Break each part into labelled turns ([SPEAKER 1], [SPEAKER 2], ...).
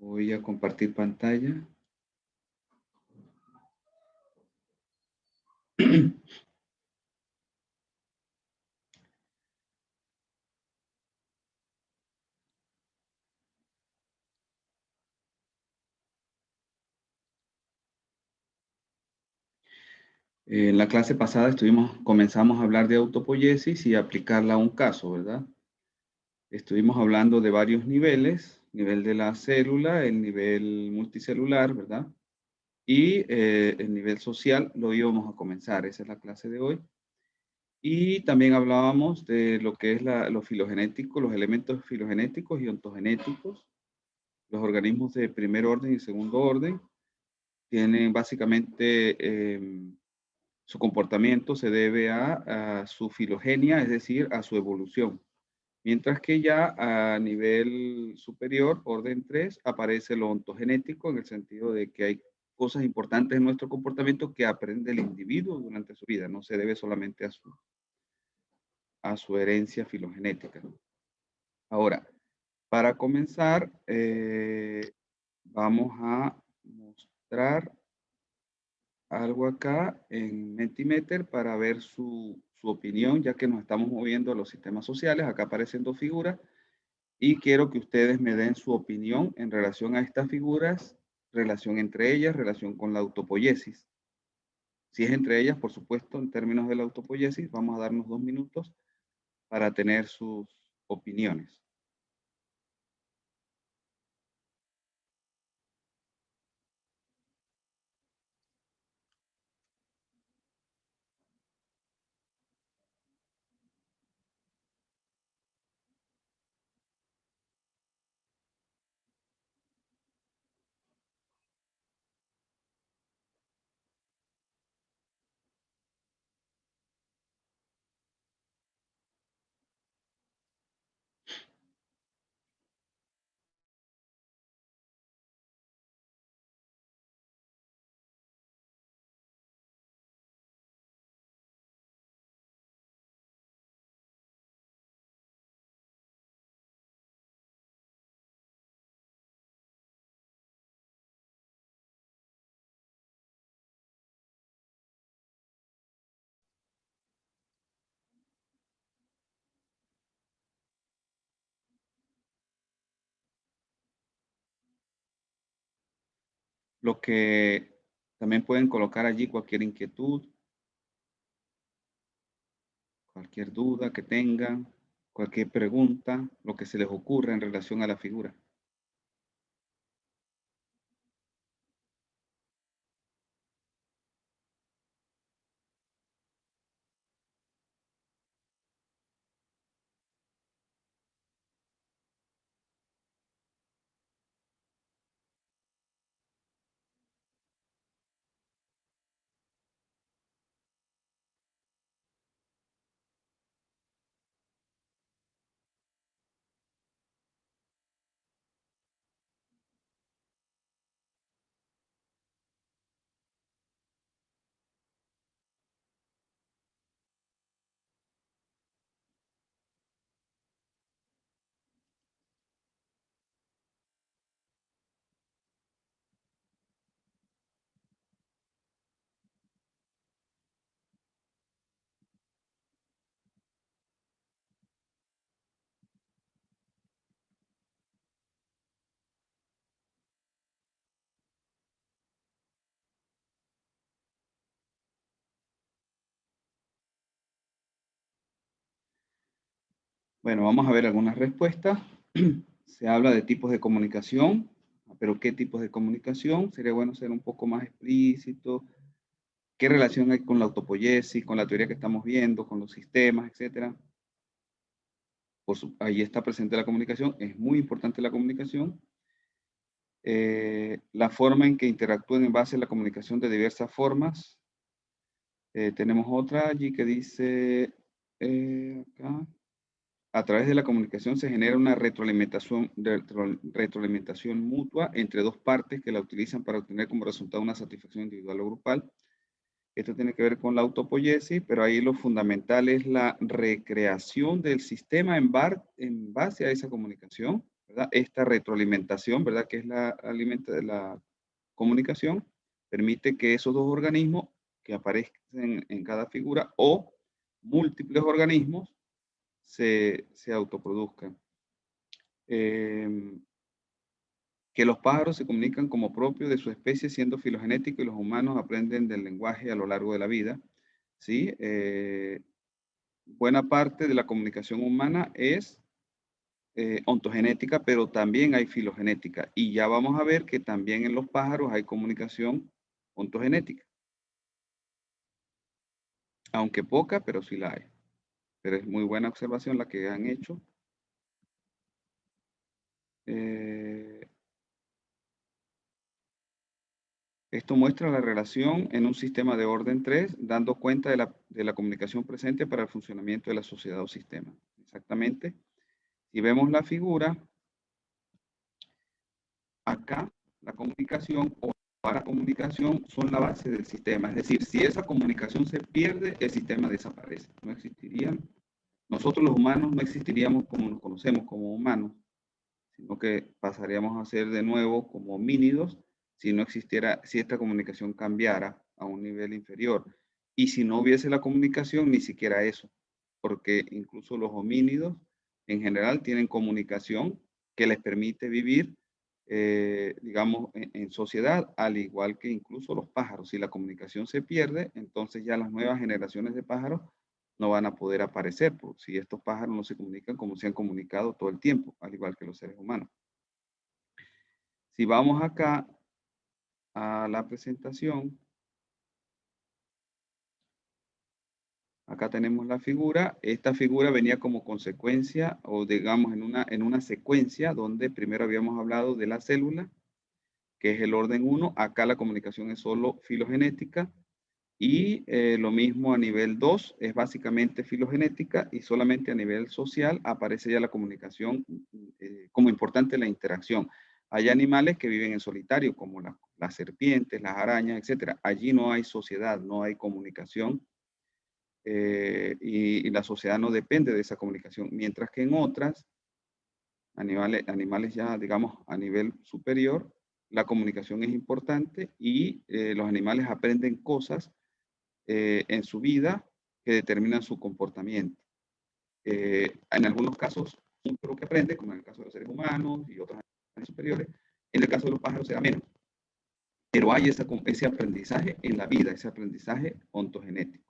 [SPEAKER 1] Voy a compartir pantalla. En la clase pasada comenzamos a hablar de autopoiesis y aplicarla a un caso, ¿verdad? Estuvimos hablando de varios niveles, nivel de la célula, el nivel multicelular, ¿verdad? Y el nivel social lo íbamos a comenzar, esa es la clase de hoy. Y también hablábamos de lo que es lo filogenético, los elementos filogenéticos y ontogenéticos, los organismos de primer orden y segundo orden. Tienen básicamente su comportamiento se debe a su filogenia, es decir, a su evolución. Mientras que ya a nivel superior, orden 3, aparece lo ontogenético en el sentido de que hay cosas importantes en nuestro comportamiento que aprende el individuo durante su vida, no se debe solamente a su herencia filogenética. Ahora, para comenzar, vamos a mostrar algo acá en Mentimeter para ver su opinión, ya que nos estamos moviendo a los sistemas sociales. Acá aparecen dos figuras y quiero que ustedes me den su opinión en relación a estas figuras, relación entre ellas, relación con la autopoiesis. Si es entre ellas, por supuesto, en términos de la autopoiesis, vamos a darnos 2 minutos para tener sus opiniones. Lo que también pueden colocar allí cualquier inquietud, cualquier duda que tengan, cualquier pregunta, lo que se les ocurra en relación a la figura. Bueno, vamos a ver algunas respuestas. Se habla de tipos de comunicación, pero ¿qué tipos de comunicación? Sería bueno ser un poco más explícito. ¿Qué relación hay con la autopoiesis, con la teoría que estamos viendo, con los sistemas, etcétera? Ahí está presente la comunicación. Es muy importante la comunicación. La forma en que interactúan en base a la comunicación de diversas formas. Tenemos otra allí que dice, acá, a través de la comunicación se genera una retroalimentación mutua entre dos partes que la utilizan para obtener como resultado una satisfacción individual o grupal. Esto tiene que ver con la autopoiesis, pero ahí lo fundamental es la recreación del sistema en base a esa comunicación, ¿verdad? Esta retroalimentación, ¿verdad? Que es la comunicación, permite que esos dos organismos que aparecen en cada figura o múltiples organismos se autoproduzcan. Que los pájaros se comunican como propio de su especie siendo filogenéticos y los humanos aprenden del lenguaje a lo largo de la vida. ¿Sí? Buena parte de la comunicación humana es ontogenética, pero también hay filogenética. Y ya vamos a ver que también en los pájaros hay comunicación ontogenética. Aunque poca, pero sí la hay. Pero es muy buena observación la que han hecho. Esto muestra la relación en un sistema de orden 3, dando cuenta de la comunicación presente para el funcionamiento de la sociedad o sistema. Exactamente. Si vemos la figura, acá la comunicación o para comunicación son la base del sistema. Es decir, si esa comunicación se pierde, el sistema desaparece. No existirían. Nosotros los humanos no existiríamos como nos conocemos como humanos, sino que pasaríamos a ser de nuevo como homínidos si no existiera, si esta comunicación cambiara a un nivel inferior. Y si no hubiese la comunicación, ni siquiera eso, porque incluso los homínidos en general tienen comunicación que les permite vivir, digamos, en sociedad, al igual que incluso los pájaros. Si la comunicación se pierde, entonces ya las nuevas generaciones de pájaros no van a poder aparecer, si estos pájaros no se comunican como se han comunicado todo el tiempo, al igual que los seres humanos. Si vamos acá a la presentación, acá tenemos la figura. Esta figura venía como consecuencia, o digamos en una secuencia, donde primero habíamos hablado de la célula, que es el orden 1. Acá la comunicación es solo filogenética. Y lo mismo a nivel 2, es básicamente filogenética y solamente a nivel social aparece ya la comunicación como importante la interacción. Hay animales que viven en solitario, como las serpientes, las arañas, etc. Allí no hay sociedad, no hay comunicación y la sociedad no depende de esa comunicación. Mientras que en otras, animales ya, digamos, a nivel superior, la comunicación es importante y los animales aprenden cosas en su vida que determinan su comportamiento. En algunos casos, mucho lo que aprende, como en el caso de los seres humanos y otros animales superiores, en el caso de los pájaros será menos. Pero hay ese aprendizaje en la vida, ese aprendizaje ontogenético.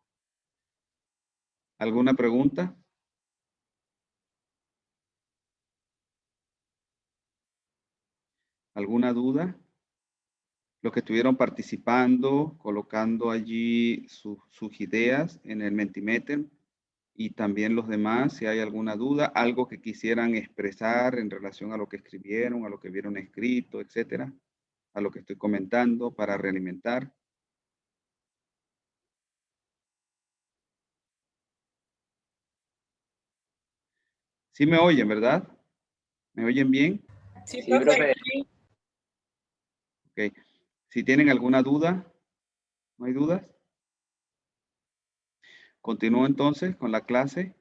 [SPEAKER 1] ¿Alguna pregunta? ¿Alguna duda? Los que estuvieron participando, colocando allí sus ideas en el Mentimeter, y también los demás, si hay alguna duda, algo que quisieran expresar en relación a lo que escribieron, a lo que vieron escrito, etcétera, a lo que estoy comentando para realimentar. Sí me oyen, ¿verdad? ¿Me oyen bien?
[SPEAKER 2] Sí, profe.
[SPEAKER 1] Ok. Si tienen alguna duda, ¿no hay dudas? Continúo entonces con la clase.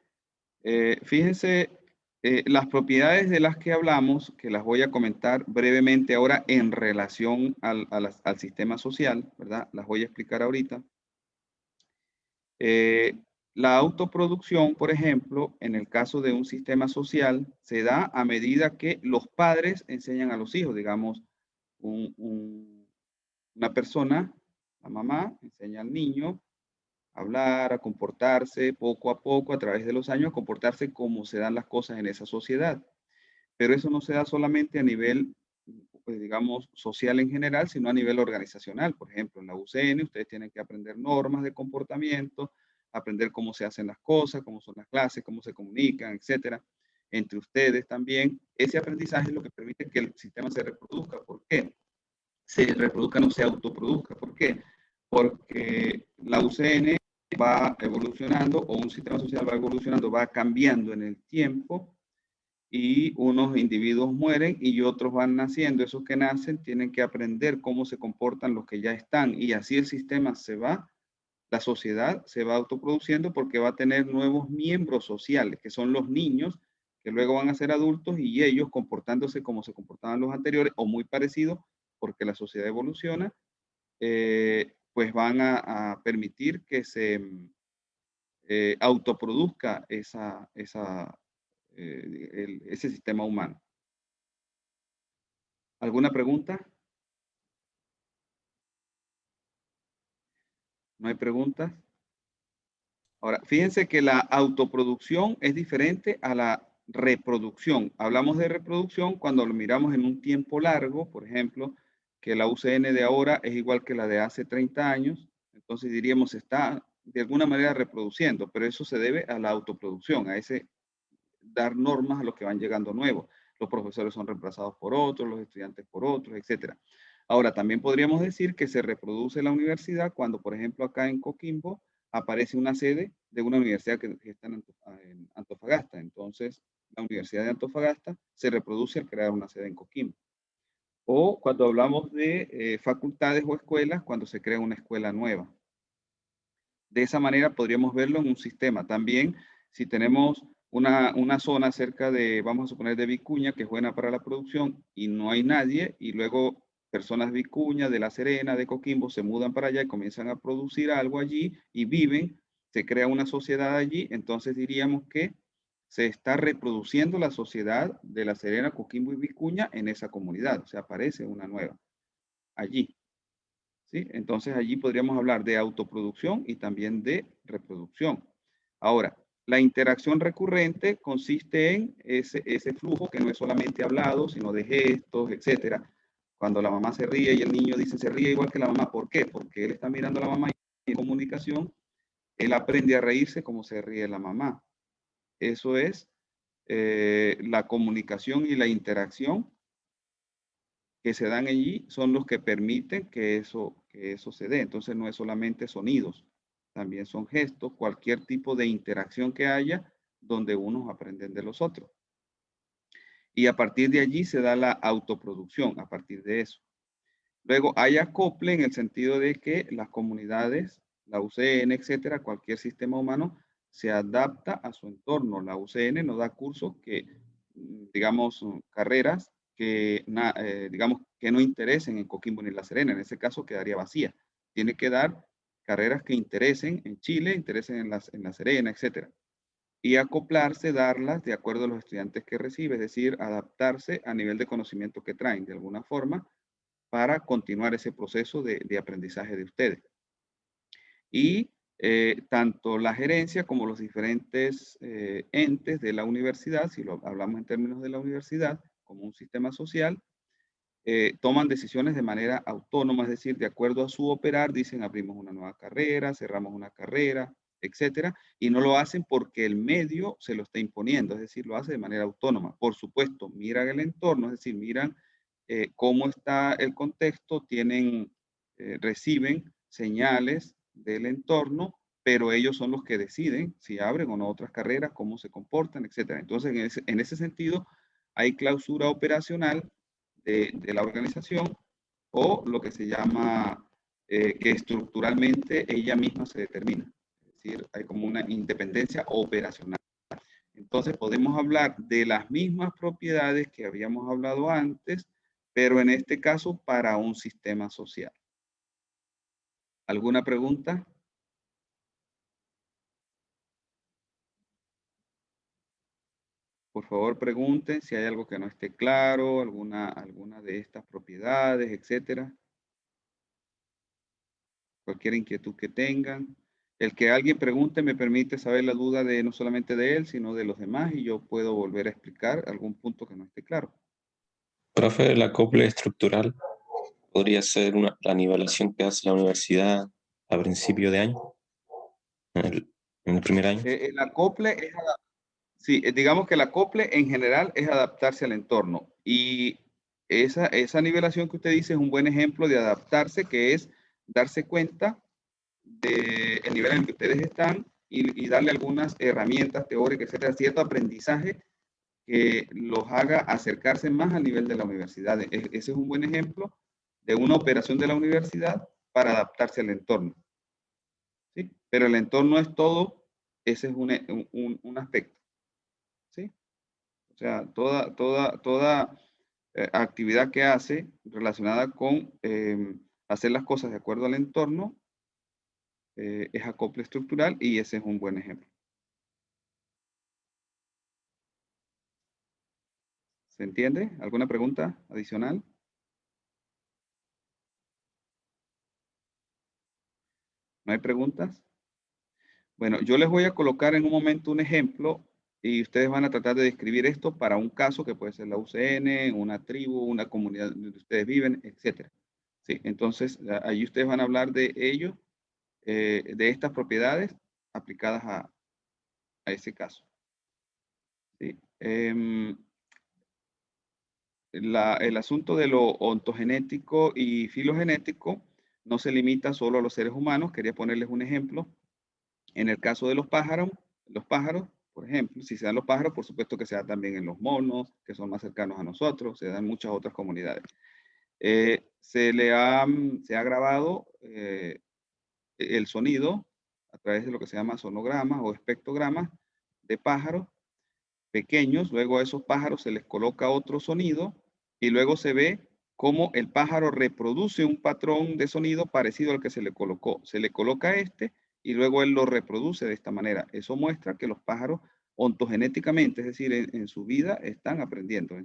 [SPEAKER 1] Fíjense, las propiedades de las que hablamos, que las voy a comentar brevemente ahora en relación al sistema social, ¿verdad? Las voy a explicar ahorita. La autoproducción, por ejemplo, en el caso de un sistema social, se da a medida que los padres enseñan a los hijos. Digamos, una persona, la mamá, enseña al niño a hablar, a comportarse poco a poco, a través de los años, a comportarse como se dan las cosas en esa sociedad. Pero eso no se da solamente a nivel, pues, digamos, social en general, sino a nivel organizacional. Por ejemplo, en la UCN ustedes tienen que aprender normas de comportamiento, aprender cómo se hacen las cosas, cómo son las clases, cómo se comunican, etcétera. Entre ustedes también, ese aprendizaje es lo que permite que el sistema se reproduzca. ¿Por qué? Se reproduzca, no se autoproduzca. ¿Por qué? Porque la UCN va evolucionando, o un sistema social va evolucionando, va cambiando en el tiempo, y unos individuos mueren y otros van naciendo. Esos que nacen tienen que aprender cómo se comportan los que ya están, y así el sistema se va, la sociedad se va autoproduciendo porque va a tener nuevos miembros sociales, que son los niños que luego van a ser adultos y ellos comportándose como se comportaban los anteriores o muy parecidos, porque la sociedad evoluciona, pues van a permitir que se autoproduzca ese sistema humano. ¿Alguna pregunta? ¿No hay preguntas? Ahora, fíjense que la autoproducción es diferente a la reproducción. Hablamos de reproducción cuando lo miramos en un tiempo largo, por ejemplo, que la UCN de ahora es igual que la de hace 30 años, entonces diríamos se está de alguna manera reproduciendo, pero eso se debe a la autoproducción, a ese dar normas a los que van llegando nuevos. Los profesores son reemplazados por otros, los estudiantes por otros, etc. Ahora, también podríamos decir que se reproduce la universidad cuando, por ejemplo, acá en Coquimbo aparece una sede de una universidad que está en Antofagasta. Entonces, la Universidad de Antofagasta se reproduce al crear una sede en Coquimbo. O cuando hablamos de facultades o escuelas, cuando se crea una escuela nueva. De esa manera podríamos verlo en un sistema. También, si tenemos una zona cerca de, vamos a suponer, de Vicuña, que es buena para la producción, y no hay nadie, y luego personas de Vicuña, de La Serena, de Coquimbo, se mudan para allá y comienzan a producir algo allí, y viven, se crea una sociedad allí, entonces diríamos que se está reproduciendo la sociedad de La Serena, Coquimbo y Vicuña en esa comunidad, o sea, aparece una nueva allí. ¿Sí? Entonces allí podríamos hablar de autoproducción y también de reproducción. Ahora, la interacción recurrente consiste en ese flujo que no es solamente hablado, sino de gestos, etc. Cuando la mamá se ríe y el niño dice se ríe igual que la mamá. ¿Por qué? Porque él está mirando a la mamá y en comunicación, él aprende a reírse como se ríe la mamá. Eso es la comunicación y la interacción que se dan allí son los que permiten que eso se dé. Entonces no es solamente sonidos, también son gestos, cualquier tipo de interacción que haya donde unos aprenden de los otros. Y a partir de allí se da la autoproducción, a partir de eso. Luego hay acople en el sentido de que las comunidades, la UCN, etcétera, cualquier sistema humano se adapta a su entorno. La UCN nos da cursos que, digamos, carreras que, digamos, que no interesen en Coquimbo ni La Serena. En ese caso quedaría vacía. Tiene que dar carreras que interesen en Chile, interesen en La Serena, etcétera. Y acoplarse, darlas de acuerdo a los estudiantes que recibe, es decir, adaptarse a nivel de conocimiento que traen de alguna forma para continuar ese proceso de aprendizaje de ustedes. Y tanto la gerencia como los diferentes entes de la universidad, si lo hablamos en términos de la universidad, como un sistema social, toman decisiones de manera autónoma, es decir, de acuerdo a su operar, dicen abrimos una nueva carrera, cerramos una carrera, etcétera, y no lo hacen porque el medio se lo está imponiendo, es decir, lo hace de manera autónoma. Por supuesto, miran el entorno, es decir, miran cómo está el contexto, reciben señales del entorno, pero ellos son los que deciden si abren o no otras carreras, cómo se comportan, etcétera. Entonces, en ese sentido, hay clausura operacional de la organización o lo que se llama que estructuralmente ella misma se determina. Es decir, hay como una independencia operacional. Entonces podemos hablar de las mismas propiedades que habíamos hablado antes, pero en este caso para un sistema social. ¿Alguna pregunta? Por favor, pregunten si hay algo que no esté claro, alguna de estas propiedades, etcétera. Cualquier inquietud que tengan. El que alguien pregunte me permite saber la duda de no solamente de él, sino de los demás y yo puedo volver a explicar algún punto que no esté claro.
[SPEAKER 2] Profe, el acople estructural podría ser la nivelación que hace la universidad a principio de año, en el primer año.
[SPEAKER 1] El acople es, sí, digamos que el acople en general es adaptarse al entorno y esa nivelación que usted dice es un buen ejemplo de adaptarse, que es darse cuenta del nivel en el que ustedes están y darle algunas herramientas teóricas, etcétera, cierto aprendizaje que los haga acercarse más al nivel de la universidad. Ese es un buen ejemplo de una operación de la universidad para adaptarse al entorno. ¿Sí? Pero el entorno es todo, ese es un aspecto. ¿Sí? O sea, toda actividad que hace relacionada con hacer las cosas de acuerdo al entorno es acople estructural y ese es un buen ejemplo. ¿Se entiende? ¿Alguna pregunta adicional? ¿No hay preguntas? Bueno, yo les voy a colocar en un momento un ejemplo y ustedes van a tratar de describir esto para un caso que puede ser la UCN, una tribu, una comunidad donde ustedes viven, etcétera. Sí, entonces ahí ustedes van a hablar de ello, de estas propiedades aplicadas a ese caso. ¿Sí? El asunto de lo ontogenético y filogenético no se limita solo a los seres humanos. Quería ponerles un ejemplo. En el caso de los pájaros, por ejemplo, si se dan los pájaros, por supuesto que se da también en los monos, que son más cercanos a nosotros, se dan en muchas otras comunidades. Se ha grabado el sonido a través de lo que se llama sonogramas o espectrogramas de pájaros pequeños, luego a esos pájaros se les coloca otro sonido y luego se ve cómo el pájaro reproduce un patrón de sonido parecido al que se le colocó. Se le coloca este y luego él lo reproduce de esta manera. Eso muestra que los pájaros ontogenéticamente, es decir, en su vida, están aprendiendo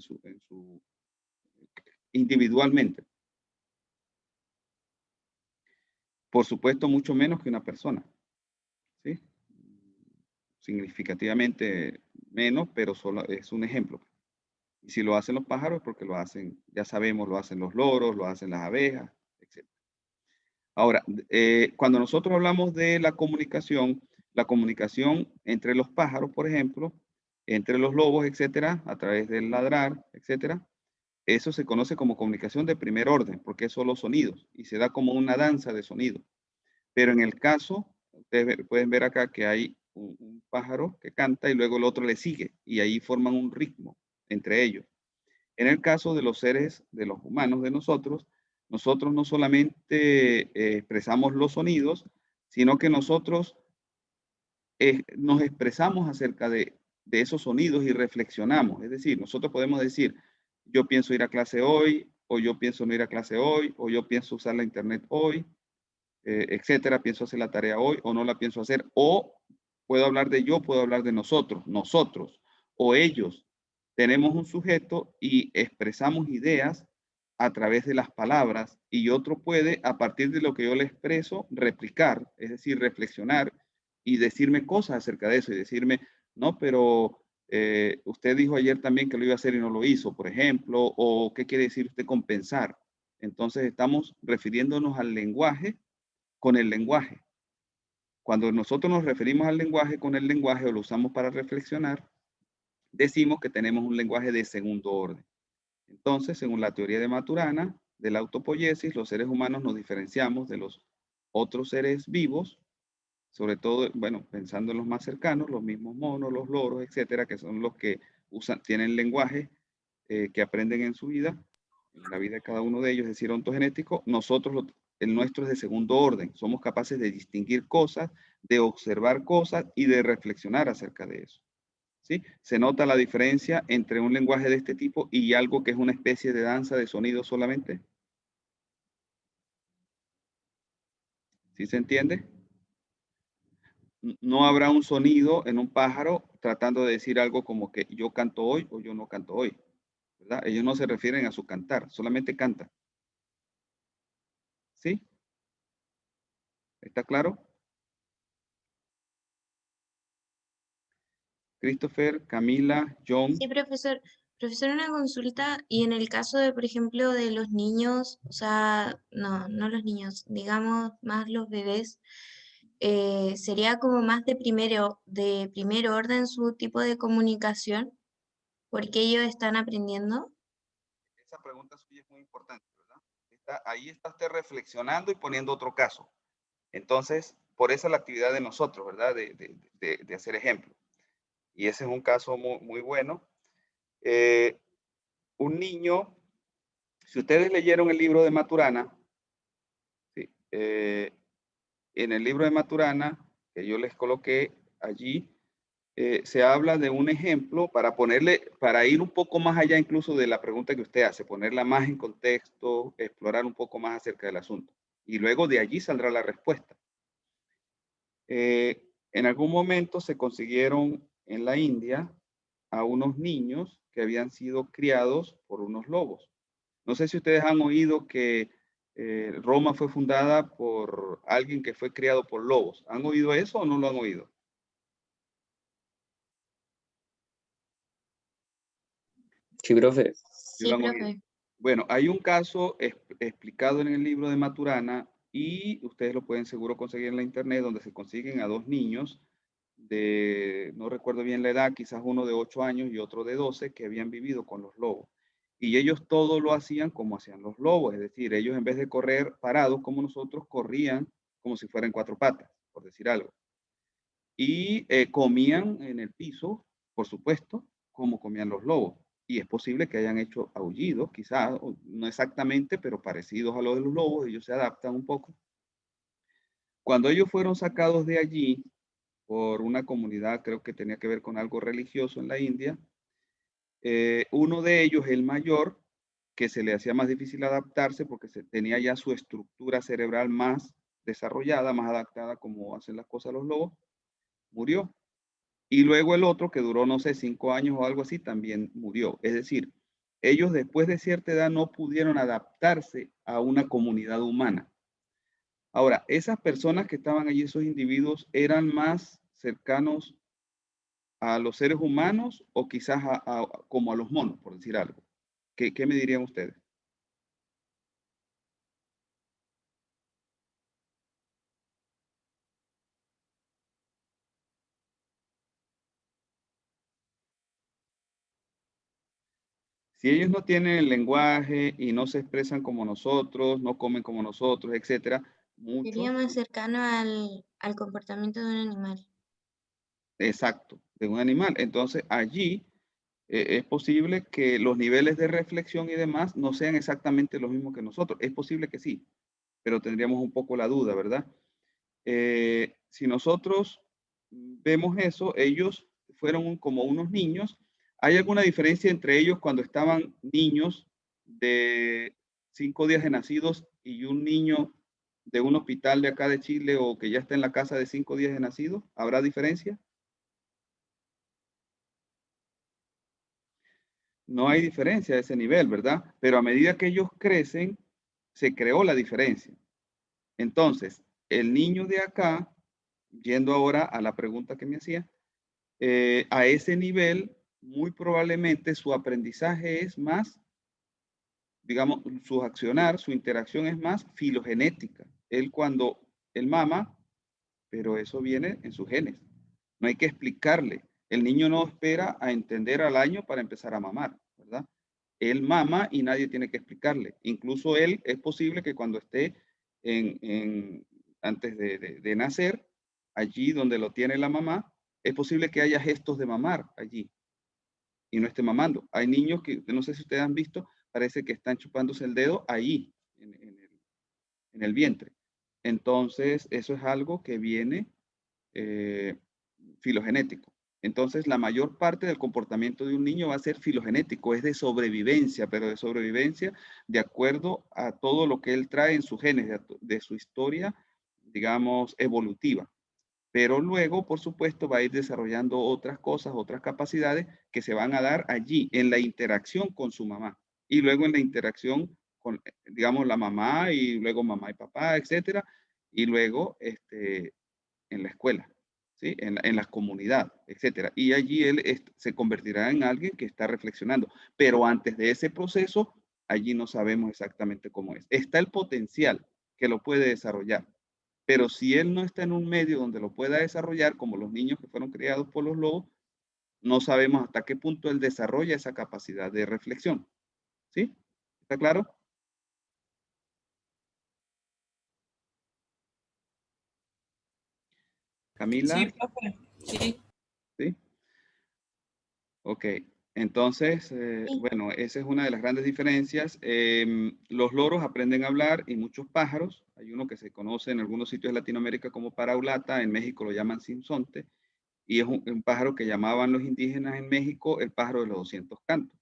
[SPEAKER 1] individualmente. Por supuesto, mucho menos que una persona. ¿Sí? Significativamente menos, pero solo es un ejemplo. Y si lo hacen los pájaros, porque lo hacen, ya sabemos, lo hacen los loros, lo hacen las abejas, etc. Ahora, cuando nosotros hablamos de la comunicación entre los pájaros, por ejemplo, entre los lobos, etcétera, a través del ladrar, etcétera, eso se conoce como comunicación de primer orden, porque es solo sonidos y se da como una danza de sonidos. Pero en el caso, ustedes pueden ver acá que hay un pájaro que canta y luego el otro le sigue y ahí forman un ritmo entre ellos. En el caso de los seres, de los humanos, de nosotros no solamente expresamos los sonidos, sino que nosotros nos expresamos acerca de esos sonidos y reflexionamos. Es decir, nosotros podemos decir, yo pienso ir a clase hoy, o yo pienso no ir a clase hoy, o yo pienso usar la internet hoy, etcétera, pienso hacer la tarea hoy o no la pienso hacer, o puedo hablar de yo, puedo hablar de nosotros, o ellos. Tenemos un sujeto y expresamos ideas a través de las palabras y otro puede, a partir de lo que yo le expreso, replicar, es decir, reflexionar y decirme cosas acerca de eso y decirme, no, pero usted dijo ayer también que lo iba a hacer y no lo hizo, por ejemplo, o qué quiere decir usted con pensar. Entonces estamos refiriéndonos al lenguaje con el lenguaje. Cuando nosotros nos referimos al lenguaje con el lenguaje o lo usamos para reflexionar, decimos que tenemos un lenguaje de segundo orden. Entonces, según la teoría de Maturana, de la autopoiesis, los seres humanos nos diferenciamos de los otros seres vivos, sobre todo, bueno, pensando en los más cercanos, los mismos monos, los loros, etcétera, que son los que tienen lenguaje que aprenden en su vida, en la vida de cada uno de ellos, es decir, ontogenético. Nosotros, el nuestro es de segundo orden. Somos capaces de distinguir cosas, de observar cosas y de reflexionar acerca de eso. ¿Sí? Se nota la diferencia entre un lenguaje de este tipo y algo que es una especie de danza de sonido solamente. ¿Sí se entiende? No habrá un sonido en un pájaro tratando de decir algo como que yo canto hoy o yo no canto hoy, ¿verdad? Ellos no se refieren a su cantar, solamente cantan. ¿Sí? ¿Está claro? Christopher, Camila, John.
[SPEAKER 3] Sí, profesor. Profesor, una consulta, y en el caso de, por ejemplo, de los niños, o sea, no los niños, digamos más los bebés, sería como más de primer orden su tipo de comunicación, porque ellos están aprendiendo.
[SPEAKER 1] Esa pregunta suya es muy importante, ¿verdad? Ahí está usted reflexionando y poniendo otro caso. Entonces, por eso la actividad de nosotros, ¿verdad? De hacer ejemplo. Y ese es un caso muy, muy bueno. Un niño, si ustedes leyeron el libro de Maturana, ¿sí? En el libro de Maturana, que yo les coloqué allí, se habla de un ejemplo para ir un poco más allá incluso de la pregunta que usted hace, ponerla más en contexto, explorar un poco más acerca del asunto. Y luego de allí saldrá la respuesta. En algún momento se consiguieron en la India a unos niños que habían sido criados por unos lobos. No sé si ustedes han oído que Roma fue fundada por alguien que fue criado por lobos. ¿Han oído eso o no lo han oído?
[SPEAKER 2] Sí, profe.
[SPEAKER 1] Sí
[SPEAKER 3] Sí,
[SPEAKER 1] lo han oído.
[SPEAKER 3] profe.
[SPEAKER 1] Bueno, hay un caso explicado en el libro de Maturana y ustedes lo pueden seguro conseguir en la internet, donde se consiguen a dos niños de, no recuerdo bien la edad, quizás uno de 8 años y otro de 12, que habían vivido con los lobos. Y ellos todo lo hacían como hacían los lobos, es decir, ellos en vez de correr parados como nosotros, corrían como si fueran 4 patas, por decir algo. Y comían en el piso, por supuesto, como comían los lobos. Y es posible que hayan hecho aullidos, quizás, no exactamente, pero parecidos a los de los lobos, ellos se adaptan un poco. Cuando ellos fueron sacados de allí por una comunidad, creo que tenía que ver con algo religioso en la India, uno de ellos, el mayor, que se le hacía más difícil adaptarse porque tenía ya su estructura cerebral más desarrollada, más adaptada como hacen las cosas los lobos, murió. Y luego el otro, que duró, no sé, 5 años o algo así, también murió. Es decir, ellos después de cierta edad no pudieron adaptarse a una comunidad humana. Ahora, esas personas que estaban allí, esos individuos, eran más cercanos a los seres humanos o quizás como a los monos, por decir algo. ¿Qué me dirían ustedes? Si ellos no tienen el lenguaje y no se expresan como nosotros, no comen como nosotros, etcétera,
[SPEAKER 3] Sería
[SPEAKER 1] muchos,
[SPEAKER 3] más cercano al comportamiento de un animal.
[SPEAKER 1] exacto, de un animal. Entonces allí es posible que los niveles de reflexión y demás no sean exactamente los mismos que nosotros. Es posible que sí, pero tendríamos un poco la duda, ¿verdad? Si nosotros vemos eso, ellos fueron como unos niños. ¿Hay alguna diferencia entre ellos cuando estaban niños de 5 días de nacidos y un niño de un hospital de acá de Chile o que ya está en la casa de 5 días de nacido? ¿Habrá diferencia? No hay diferencia a ese nivel, ¿verdad? Pero a medida que ellos crecen, se creó la diferencia. Entonces, el niño de acá, yendo ahora a la pregunta que me hacía, a ese nivel, muy probablemente su aprendizaje es más, digamos, su accionar, su interacción es más filogenética. Él cuando él mama, pero eso viene en sus genes. No hay que explicarle. El niño no espera a entender al año para empezar a mamar, ¿verdad? Él mama y nadie tiene que explicarle. Incluso él es posible que cuando esté antes de nacer, allí donde lo tiene la mamá, es posible que haya gestos de mamar allí y no esté mamando. Hay niños que, no sé si ustedes han visto, parece que están chupándose el dedo ahí, en el vientre. Entonces, eso es algo que viene eh, filogenético. Entonces, la mayor parte del comportamiento de un niño va a ser filogenético, es de sobrevivencia, pero de sobrevivencia de acuerdo a todo lo que él trae en sus genes, de su historia, digamos, evolutiva. Pero luego, por supuesto, va a ir desarrollando otras cosas, otras capacidades que se van a dar allí, en la interacción con su mamá. Y luego en la interacción con, digamos, la mamá y luego mamá y papá, etcétera. Y luego en la escuela, ¿sí? En la comunidad, etcétera. Y allí él se convertirá en alguien que está reflexionando. Pero antes de ese proceso, allí no sabemos exactamente cómo es. Está el potencial que lo puede desarrollar. Pero si él no está en un medio donde lo pueda desarrollar, como los niños que fueron criados por los lobos, no sabemos hasta qué punto él desarrolla esa capacidad de reflexión. ¿Sí? ¿Está claro?
[SPEAKER 4] Sí,
[SPEAKER 1] Camila,
[SPEAKER 4] profe. Sí.
[SPEAKER 1] ¿sí? Ok. Entonces,
[SPEAKER 3] Sí.
[SPEAKER 1] bueno, esa es una de las grandes diferencias. Los loros aprenden a hablar y muchos pájaros. Hay uno que se conoce en algunos sitios de Latinoamérica como paraulata, en México lo llaman sinsonte. Y es un pájaro que llamaban los indígenas en México el pájaro de los 200 cantos.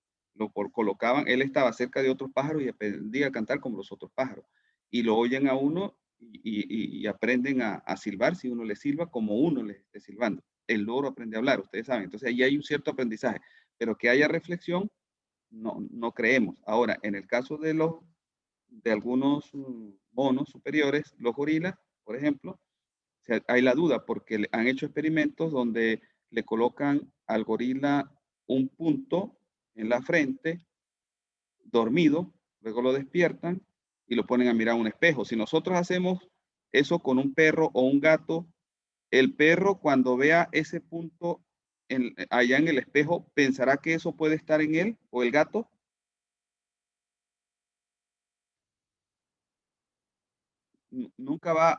[SPEAKER 1] Colocaban, él estaba cerca de otros pájaros y aprendía a cantar como los otros pájaros. Y lo oyen a uno y aprenden a silbar si uno le silba como uno le esté silbando. El loro aprende a hablar, ustedes saben. Entonces ahí hay un cierto aprendizaje. Pero que haya reflexión, no creemos. Ahora, en el caso de algunos monos superiores, los gorilas, por ejemplo, hay la duda porque han hecho experimentos donde le colocan al gorila un punto en la frente, dormido, luego lo despiertan y lo ponen a mirar un espejo. Si nosotros hacemos eso con un perro o un gato, el perro cuando vea ese punto allá en el espejo, ¿pensará que eso puede estar en él o el gato? Nunca va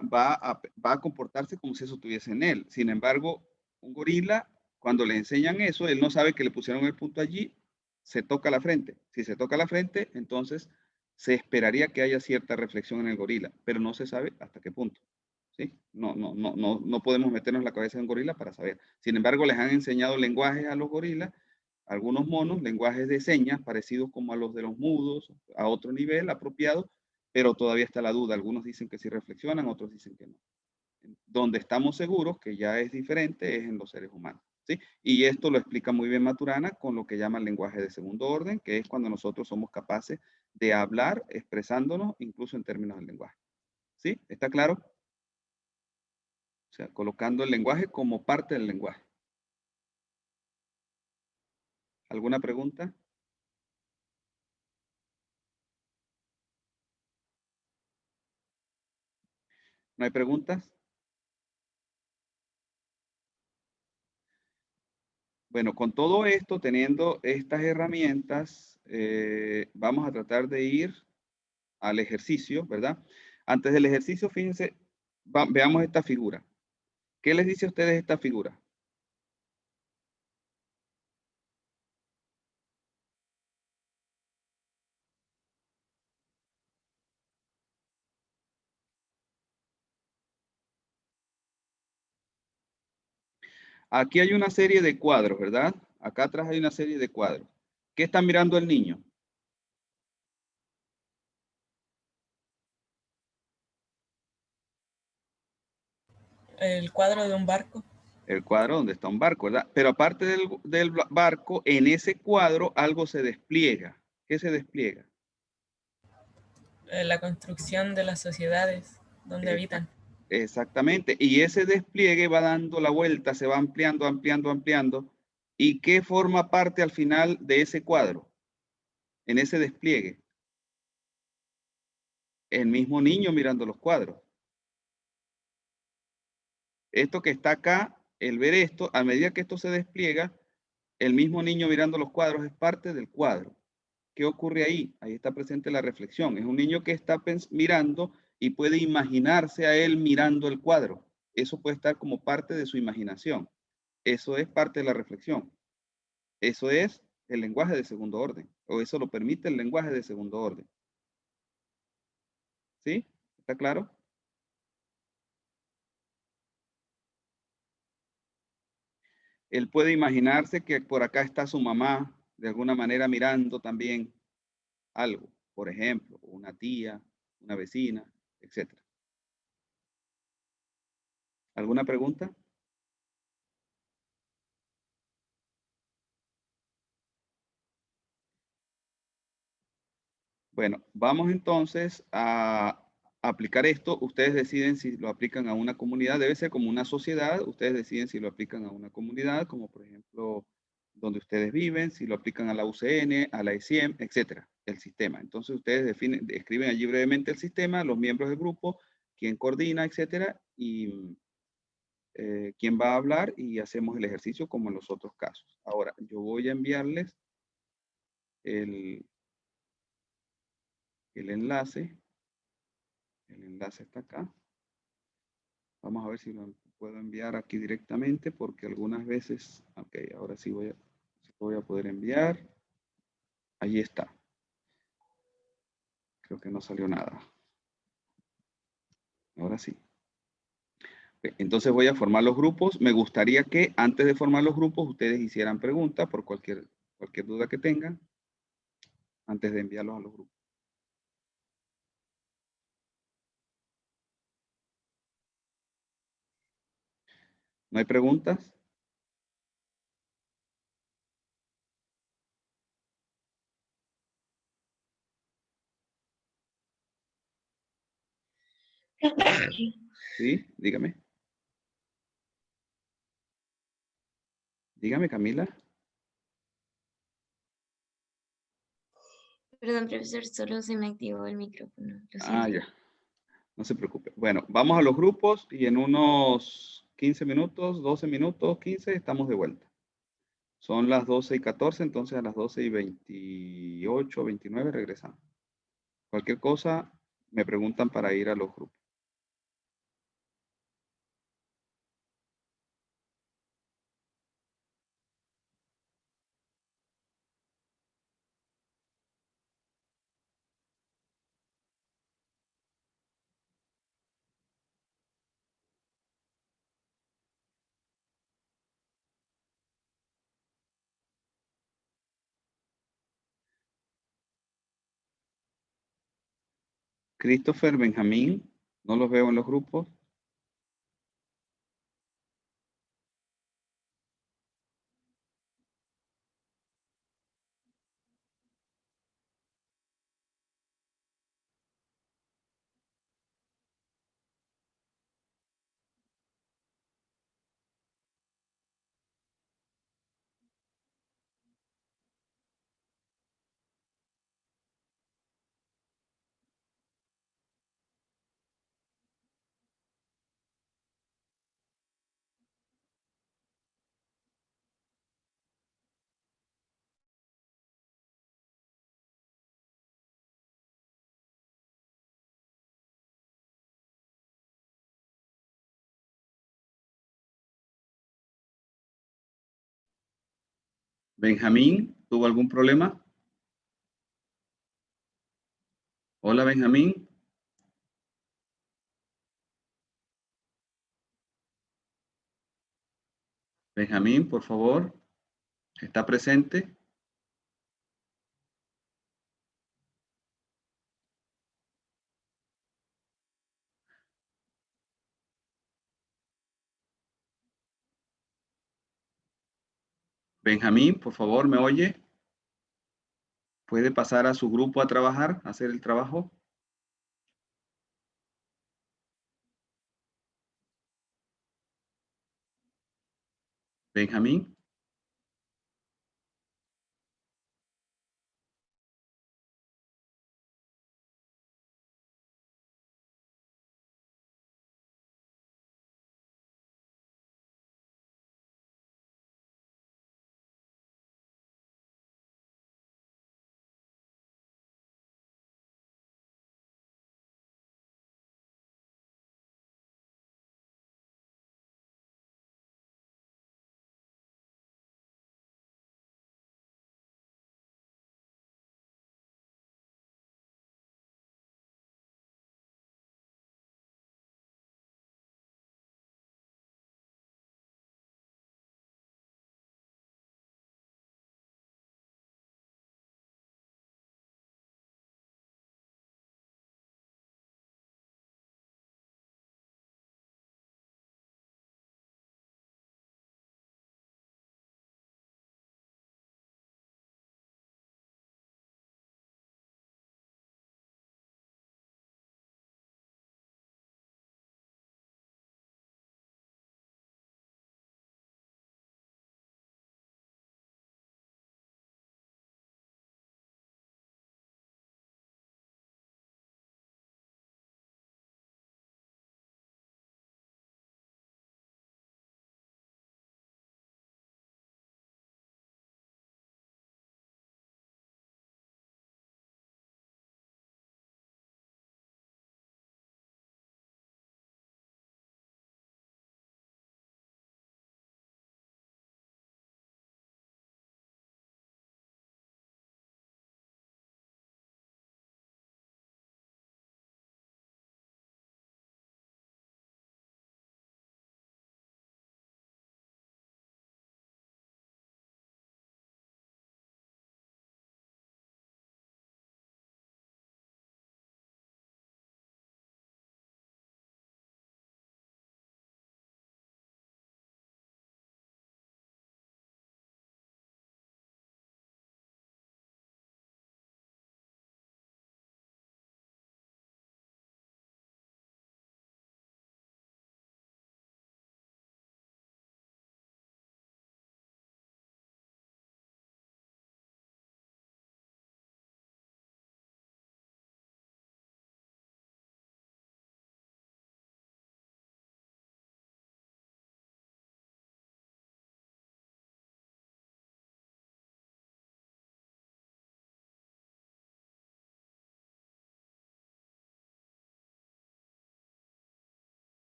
[SPEAKER 1] a comportarse como si eso estuviese en él. Sin embargo, un gorila, cuando le enseñan eso, él no sabe que le pusieron el punto allí, se toca la frente. Si se toca la frente, entonces se esperaría que haya cierta reflexión en el gorila, pero no se sabe hasta qué punto. ¿Sí? No podemos meternos en la cabeza de un gorila para saber. Sin embargo, les han enseñado lenguajes a los gorilas, algunos monos, lenguajes de señas parecidos como a los de los mudos, a otro nivel apropiado, pero todavía está la duda. Algunos dicen que sí reflexionan, otros dicen que no. Donde estamos seguros que ya es diferente es en los seres humanos. ¿Sí? Y esto lo explica muy bien Maturana con lo que llama el lenguaje de segundo orden, que es cuando nosotros somos capaces de hablar expresándonos incluso en términos del lenguaje. ¿Sí? ¿Está claro? O sea, colocando el lenguaje como parte del lenguaje. ¿Alguna pregunta? ¿No hay preguntas? Bueno, con todo esto, teniendo estas herramientas, vamos a tratar de ir al ejercicio, ¿verdad? Antes del ejercicio, fíjense, veamos esta figura. ¿Qué les dice a ustedes esta figura? Aquí hay una serie de cuadros, ¿verdad? Acá atrás hay una serie de cuadros. ¿Qué está mirando el niño?
[SPEAKER 4] El cuadro de un barco.
[SPEAKER 1] El cuadro donde está un barco, ¿verdad? Pero aparte del barco, en ese cuadro algo se despliega. ¿Qué se despliega?
[SPEAKER 4] La construcción de las sociedades donde habitan.
[SPEAKER 1] Exactamente. Y ese despliegue va dando la vuelta, se va ampliando, ampliando, ampliando. ¿Y qué forma parte al final de ese cuadro? En ese despliegue. El mismo niño mirando los cuadros. Esto que está acá, el ver esto, a medida que esto se despliega, el mismo niño mirando los cuadros es parte del cuadro. ¿Qué ocurre ahí? Ahí está presente la reflexión. Es un niño que está mirando y puede imaginarse a él mirando el cuadro. Eso puede estar como parte de su imaginación. Eso es parte de la reflexión. Eso es el lenguaje de segundo orden, o eso lo permite el lenguaje de segundo orden. ¿Sí? ¿Está claro? Él puede imaginarse que por acá está su mamá, de alguna manera mirando también algo, por ejemplo, una tía, una vecina, etc. ¿Alguna pregunta? Bueno, vamos entonces a aplicar esto. Ustedes deciden si lo aplican a una comunidad. Debe ser como una sociedad. Ustedes deciden si lo aplican a una comunidad, como por ejemplo donde ustedes viven, si lo aplican a la UCN, a la ECIEM, etcétera, el sistema. Entonces ustedes escriben allí brevemente el sistema, los miembros del grupo, quién coordina, etcétera, y quién va a hablar y hacemos el ejercicio como en los otros casos. Ahora, yo voy a enviarles el enlace. El enlace está acá. Vamos a ver si lo puedo enviar aquí directamente porque algunas veces, ok, ahora sí voy a poder enviar. Allí está. Creo que no salió nada. Ahora sí. Entonces voy a formar los grupos. Me gustaría que antes de formar los grupos ustedes hicieran preguntas por cualquier duda que tengan antes de enviarlos a los grupos. ¿No hay preguntas? Sí, dígame. Dígame, Camila.
[SPEAKER 3] Perdón, profesor, solo se me activó el micrófono. Lo
[SPEAKER 1] Ah,
[SPEAKER 3] siento.
[SPEAKER 1] ya. No se preocupe. Bueno, vamos a los grupos y en unos 15 minutos, 12 minutos, 15, estamos de vuelta. Son las 12:14, entonces a las 12:28, 29 regresamos. Cualquier cosa, me preguntan para ir a los grupos. Christopher, Benjamín, no los veo en los grupos. Benjamín, ¿tuvo algún problema? Hola, Benjamín. Benjamín, por favor, ¿está presente? Benjamín, por favor, ¿me oye? ¿Puede pasar a su grupo a trabajar, a hacer el trabajo? Benjamín.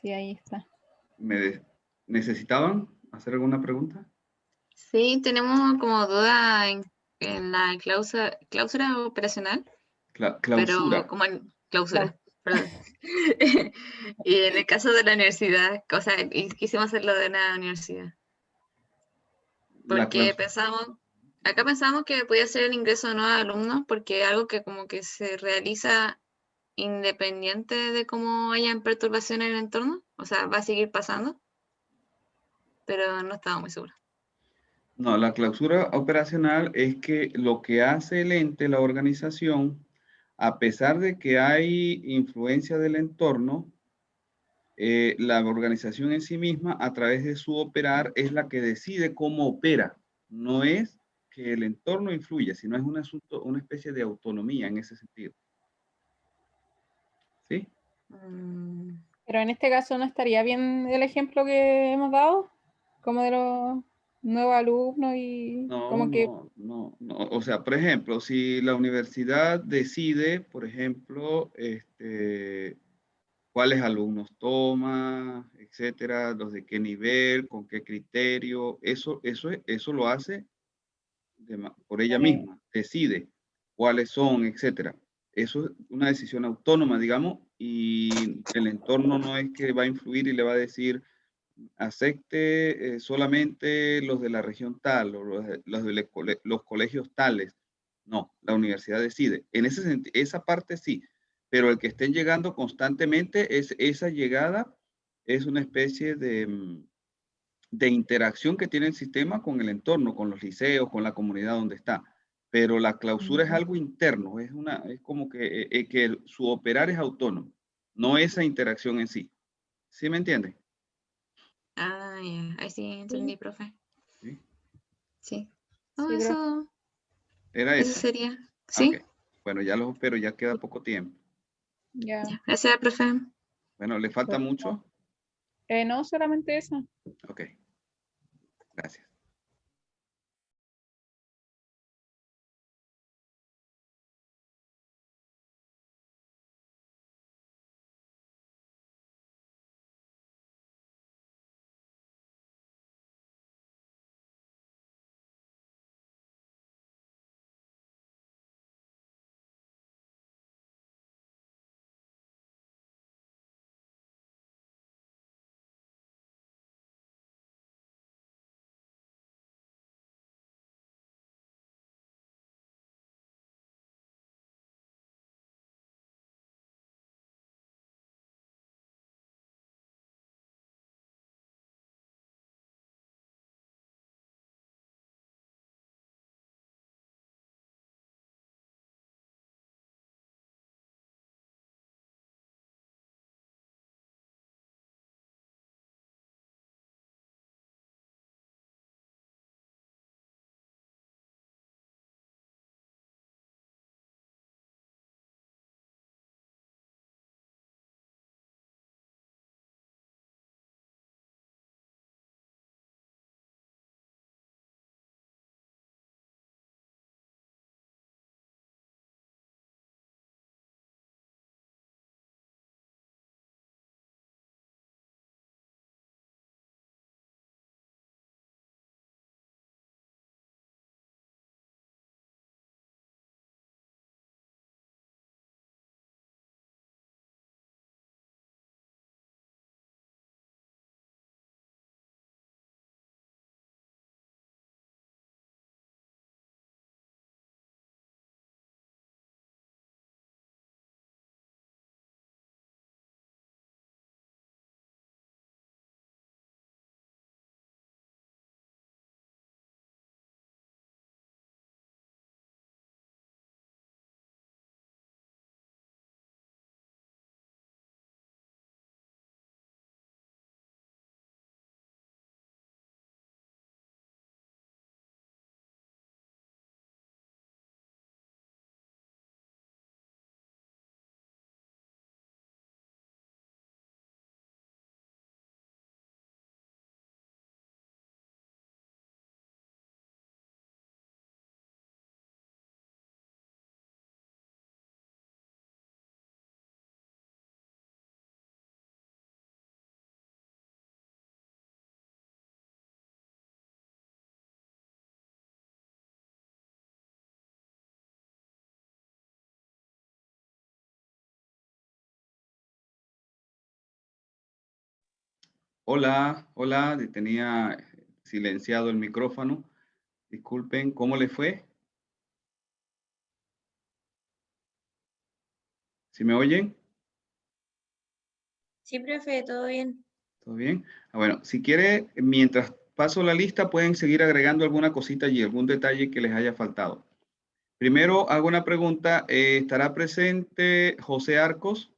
[SPEAKER 5] Sí, ahí está.
[SPEAKER 1] ¿Necesitaban hacer alguna pregunta?
[SPEAKER 6] Sí, tenemos como duda en la cláusula operacional, pero
[SPEAKER 1] Clausura.
[SPEAKER 6] como en clausura, perdón. Y en el caso de la universidad, o sea, y quisimos hacerlo de una universidad,
[SPEAKER 1] La
[SPEAKER 6] porque
[SPEAKER 1] clausura.
[SPEAKER 6] acá pensamos que podía ser el ingreso de nuevos alumnos, porque es algo que como que se realiza independiente de cómo hayan perturbaciones en el entorno, o sea, va a seguir pasando, pero no estaba muy segura.
[SPEAKER 1] No, la clausura operacional es que lo que hace el ente, la organización, a pesar de que hay influencia del entorno, la organización en sí misma, a través de su operar, es la que decide cómo opera. No es que el entorno influye, sino es un asunto, una especie de autonomía en ese sentido. ¿Sí?
[SPEAKER 5] Pero en este caso no estaría bien el ejemplo que hemos dado, como de los nuevos alumnos y
[SPEAKER 1] No,
[SPEAKER 5] como que
[SPEAKER 1] no. O sea, por ejemplo, si la universidad decide, por ejemplo, cuáles alumnos toma, etcétera, los de qué nivel, con qué criterio, eso lo hace por ella misma, decide cuáles son, etcétera. Eso es una decisión autónoma, digamos, y el entorno no es que va a influir y le va a decir, acepte solamente los de la región tal o los colegios tales. No, la universidad decide. En ese sentido, esa parte sí, pero el que estén llegando constantemente, esa llegada es una especie de interacción que tiene el sistema con el entorno, con los liceos, con la comunidad donde está. Pero la clausura es algo interno, es como que su operar es autónomo, no esa interacción en sí. ¿Sí me entiende?
[SPEAKER 6] Ah, ya, ahí sí entendí, profe.
[SPEAKER 1] ¿Sí?
[SPEAKER 6] Sí.
[SPEAKER 5] Sí,
[SPEAKER 6] Oh,
[SPEAKER 5] pero-
[SPEAKER 1] Era
[SPEAKER 6] eso
[SPEAKER 1] eso.
[SPEAKER 6] sería.
[SPEAKER 1] Ah, ok.
[SPEAKER 6] Sí,
[SPEAKER 1] Bueno, ya los espero, ya queda poco tiempo.
[SPEAKER 5] ya.
[SPEAKER 6] ya. Gracias, profe.
[SPEAKER 1] Bueno, ¿le falta mucho?
[SPEAKER 5] No, solamente eso.
[SPEAKER 1] Ok, gracias. Hola, hola, tenía silenciado el micrófono. Disculpen, ¿cómo le fue? ¿Sí me oyen?
[SPEAKER 3] Sí, profe, todo bien.
[SPEAKER 1] ¿Todo bien? Bueno, si quiere, mientras paso la lista, pueden seguir agregando alguna cosita allí, algún detalle que les haya faltado. Primero hago una pregunta. ¿Estará presente José Arcos?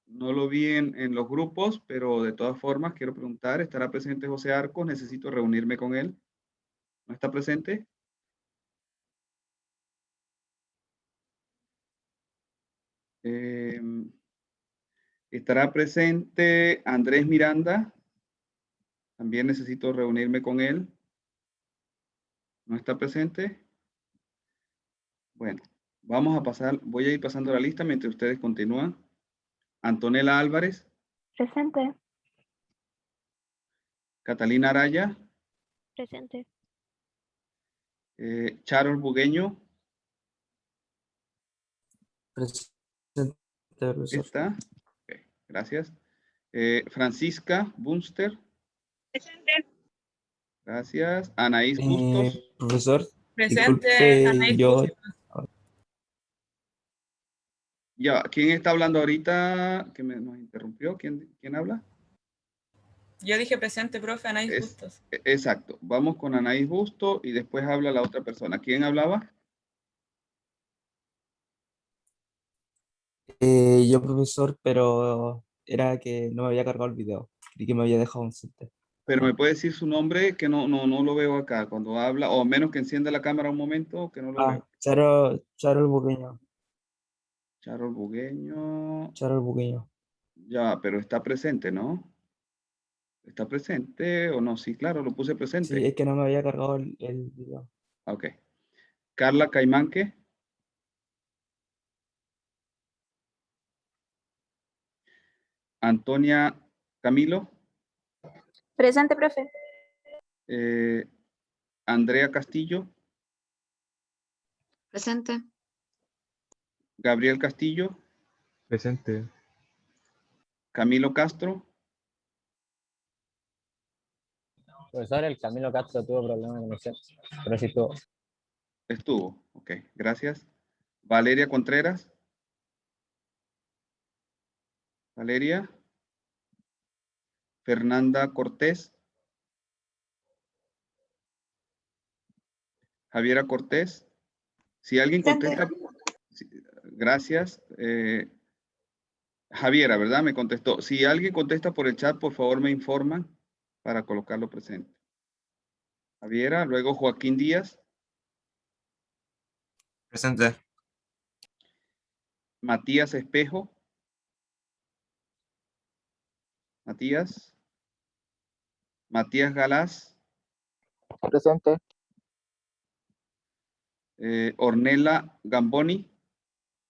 [SPEAKER 1] No lo vi en los grupos, pero de todas formas quiero preguntar, ¿estará presente José Arcos? Necesito reunirme con él. ¿No está presente? ¿Estará presente Andrés Miranda? También necesito reunirme con él. ¿No está presente? Bueno, vamos a pasar, voy a ir pasando la lista mientras ustedes continúan. Antonella Álvarez,
[SPEAKER 7] Presente.
[SPEAKER 1] Catalina Araya,
[SPEAKER 7] Presente.
[SPEAKER 1] Charles Bugueño,
[SPEAKER 8] Presente, profesor.
[SPEAKER 1] ¿está? Ok, gracias. Francisca Bunster.
[SPEAKER 6] Presente.
[SPEAKER 1] Gracias. Anaís Bustos.
[SPEAKER 8] Profesor,
[SPEAKER 4] Presente,
[SPEAKER 8] disculpe,
[SPEAKER 4] Anaís
[SPEAKER 8] yo
[SPEAKER 4] Bustos.
[SPEAKER 1] Ya, ¿quién está hablando ahorita? Que nos interrumpió. ¿Quién habla?
[SPEAKER 4] Yo dije presente, profe, Anaís Bustos.
[SPEAKER 1] Exacto. Vamos con Anaís Bustos y después habla la otra persona. ¿Quién hablaba?
[SPEAKER 8] yo profesor, pero era que no me había cargado el video. Creí que me había dejado un set.
[SPEAKER 1] Pero me puede decir su nombre, que no lo veo acá cuando habla, o menos que encienda la cámara un momento, que no lo veo.
[SPEAKER 8] Charo el Buqueño.
[SPEAKER 1] Charol Bugueño.
[SPEAKER 8] Charo el Buqueño.
[SPEAKER 1] Ya, pero está presente, ¿no? ¿Está presente o no? Sí, claro, lo puse
[SPEAKER 8] Sí,
[SPEAKER 1] presente.
[SPEAKER 8] es que no me había cargado el video.
[SPEAKER 1] Ok. Carla Caimanque. Antonia Camilo.
[SPEAKER 7] Presente, profe.
[SPEAKER 1] Andrea Castillo.
[SPEAKER 6] Presente.
[SPEAKER 1] Gabriel Castillo.
[SPEAKER 9] Presente.
[SPEAKER 1] Camilo Castro.
[SPEAKER 10] Profesor, el Camilo Castro tuvo problemas de conexión, pero sí estuvo.
[SPEAKER 1] Estuvo. Ok, gracias. Valeria Contreras. Valeria. Fernanda Cortés. Javiera Cortés. Si alguien contesta, gracias. Javiera, ¿verdad? Me contestó. Si alguien contesta por el chat, por favor me informan para colocarlo presente. Javiera, luego Joaquín Díaz.
[SPEAKER 8] Presente.
[SPEAKER 1] Matías Espejo. Matías. Matías Galás.
[SPEAKER 10] Presente.
[SPEAKER 1] Ornella Gamboni.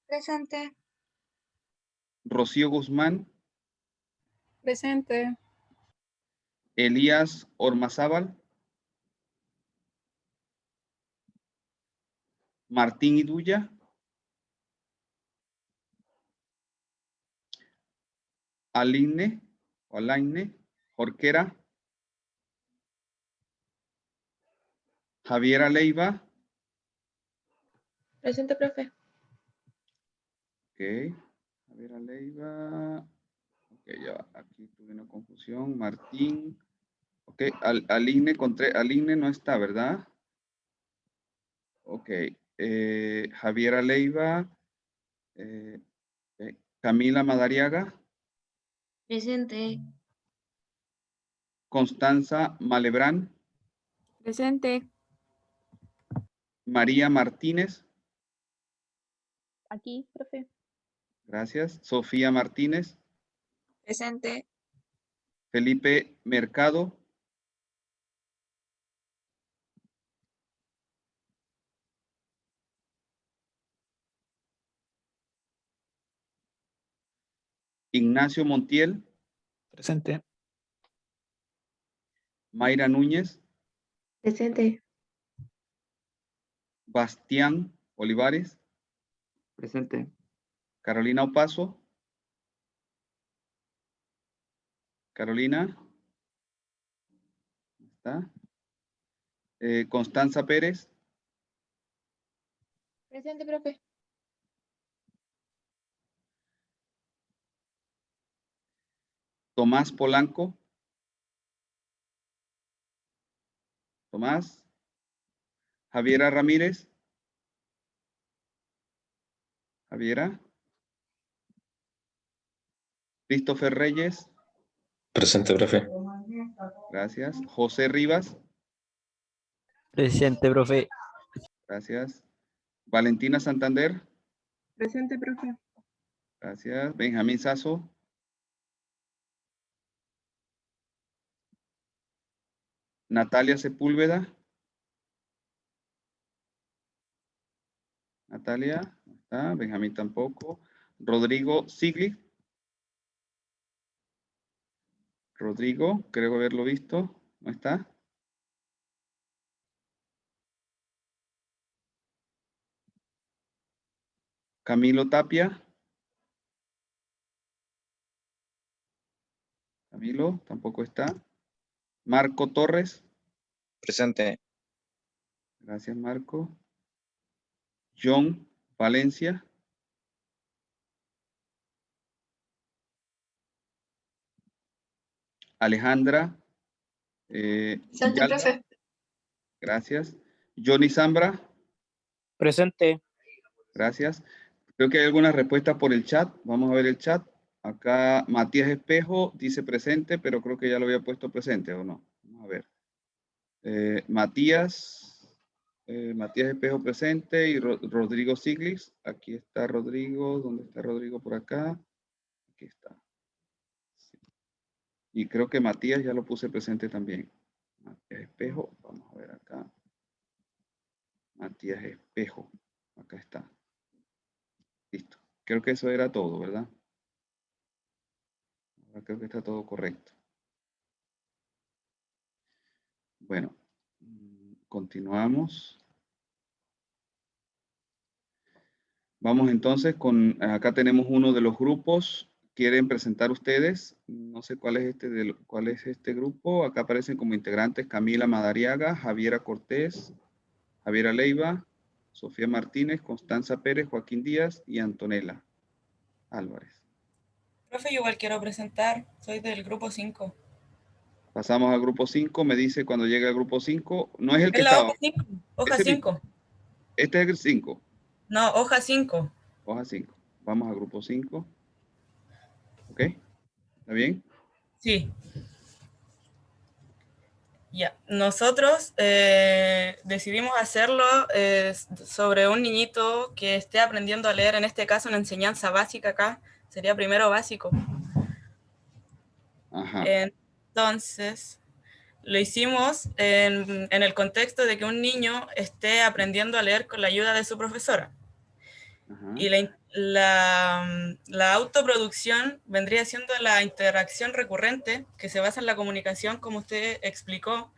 [SPEAKER 3] Presente.
[SPEAKER 1] Rocío Guzmán.
[SPEAKER 5] Presente.
[SPEAKER 1] Elías Ormazábal. Martín Iduya. Aline Jorquera. Javiera Leiva.
[SPEAKER 6] Presente, profe.
[SPEAKER 1] Ok. Javiera Leiva. Ok, ya aquí tuve una confusión. Martín. Ok, Aline no está, ¿verdad? Ok. Javiera Leiva. Camila Madariaga.
[SPEAKER 3] Presente.
[SPEAKER 1] Constanza Malebrán.
[SPEAKER 7] Presente.
[SPEAKER 1] María Martínez.
[SPEAKER 7] Aquí, profe.
[SPEAKER 1] Gracias. Sofía Martínez.
[SPEAKER 6] Presente.
[SPEAKER 1] Felipe Mercado. Ignacio Montiel.
[SPEAKER 8] Presente.
[SPEAKER 1] Mayra Núñez.
[SPEAKER 7] Presente.
[SPEAKER 1] Bastián Olivares.
[SPEAKER 8] Presente.
[SPEAKER 1] Carolina Opaso. Carolina. ¿Está? Constanza Pérez.
[SPEAKER 7] Presente, profe.
[SPEAKER 1] Tomás Polanco. Tomás. Javiera Ramírez. Javiera. Christopher Reyes.
[SPEAKER 2] Presente, profe.
[SPEAKER 1] Gracias. José Rivas.
[SPEAKER 8] Presente, profe.
[SPEAKER 1] Gracias. Valentina Santander.
[SPEAKER 7] Presente, profe.
[SPEAKER 1] Gracias. Benjamín Sasso. Natalia Sepúlveda. Natalia, no está. Benjamín tampoco. Rodrigo Sigli. Rodrigo, creo haberlo visto. ¿No está? Camilo Tapia. Camilo, tampoco está. Marco Torres.
[SPEAKER 9] Presente.
[SPEAKER 1] Gracias, Marco. John Valencia. Alejandra.
[SPEAKER 6] Presente,
[SPEAKER 1] Villalba.
[SPEAKER 6] profe.
[SPEAKER 1] Gracias. Johnny Zambra.
[SPEAKER 9] Presente.
[SPEAKER 1] Gracias. Creo que hay algunas respuestas por el chat. Vamos a ver el chat. Acá Matías Espejo dice presente, pero creo que ya lo había puesto presente, ¿o no? Vamos a ver. Matías Espejo presente y Rodrigo Siglis. Aquí está Rodrigo. ¿Dónde está Rodrigo? Por acá. Aquí está. Sí. Y creo que Matías ya lo puse presente también. Matías Espejo. Vamos a ver acá. Matías Espejo. Acá está. Listo. Creo que eso era todo, ¿verdad? Ahora creo que está todo correcto. Bueno, continuamos. Vamos entonces con, acá tenemos uno de los grupos. ¿Quieren presentar ustedes? No sé cuál es este grupo. Acá aparecen como integrantes Camila Madariaga, Javiera Cortés, Javiera Leiva, Sofía Martínez, Constanza Pérez, Joaquín Díaz y Antonella Álvarez.
[SPEAKER 4] Profe, yo igual quiero presentar, soy del grupo 5.
[SPEAKER 1] Pasamos al grupo 5, me dice cuando llegue al grupo 5, no es el que
[SPEAKER 4] Es la
[SPEAKER 1] estaba.
[SPEAKER 4] hoja 5, hoja
[SPEAKER 1] Ese
[SPEAKER 4] 5.
[SPEAKER 1] mismo. Este es el 5.
[SPEAKER 4] No, hoja 5.
[SPEAKER 1] Hoja 5. Vamos al grupo 5. ¿Ok? ¿Está bien?
[SPEAKER 4] Sí. Ya, nosotros decidimos hacerlo sobre un niñito que esté aprendiendo a leer, en este caso una enseñanza básica acá, sería primero básico.
[SPEAKER 1] Ajá.
[SPEAKER 4] Entonces, lo hicimos en el contexto de que un niño esté aprendiendo a leer con la ayuda de su profesora.
[SPEAKER 1] Ajá.
[SPEAKER 4] Y la autoproducción vendría siendo la interacción recurrente que se basa en la comunicación, como usted explicó,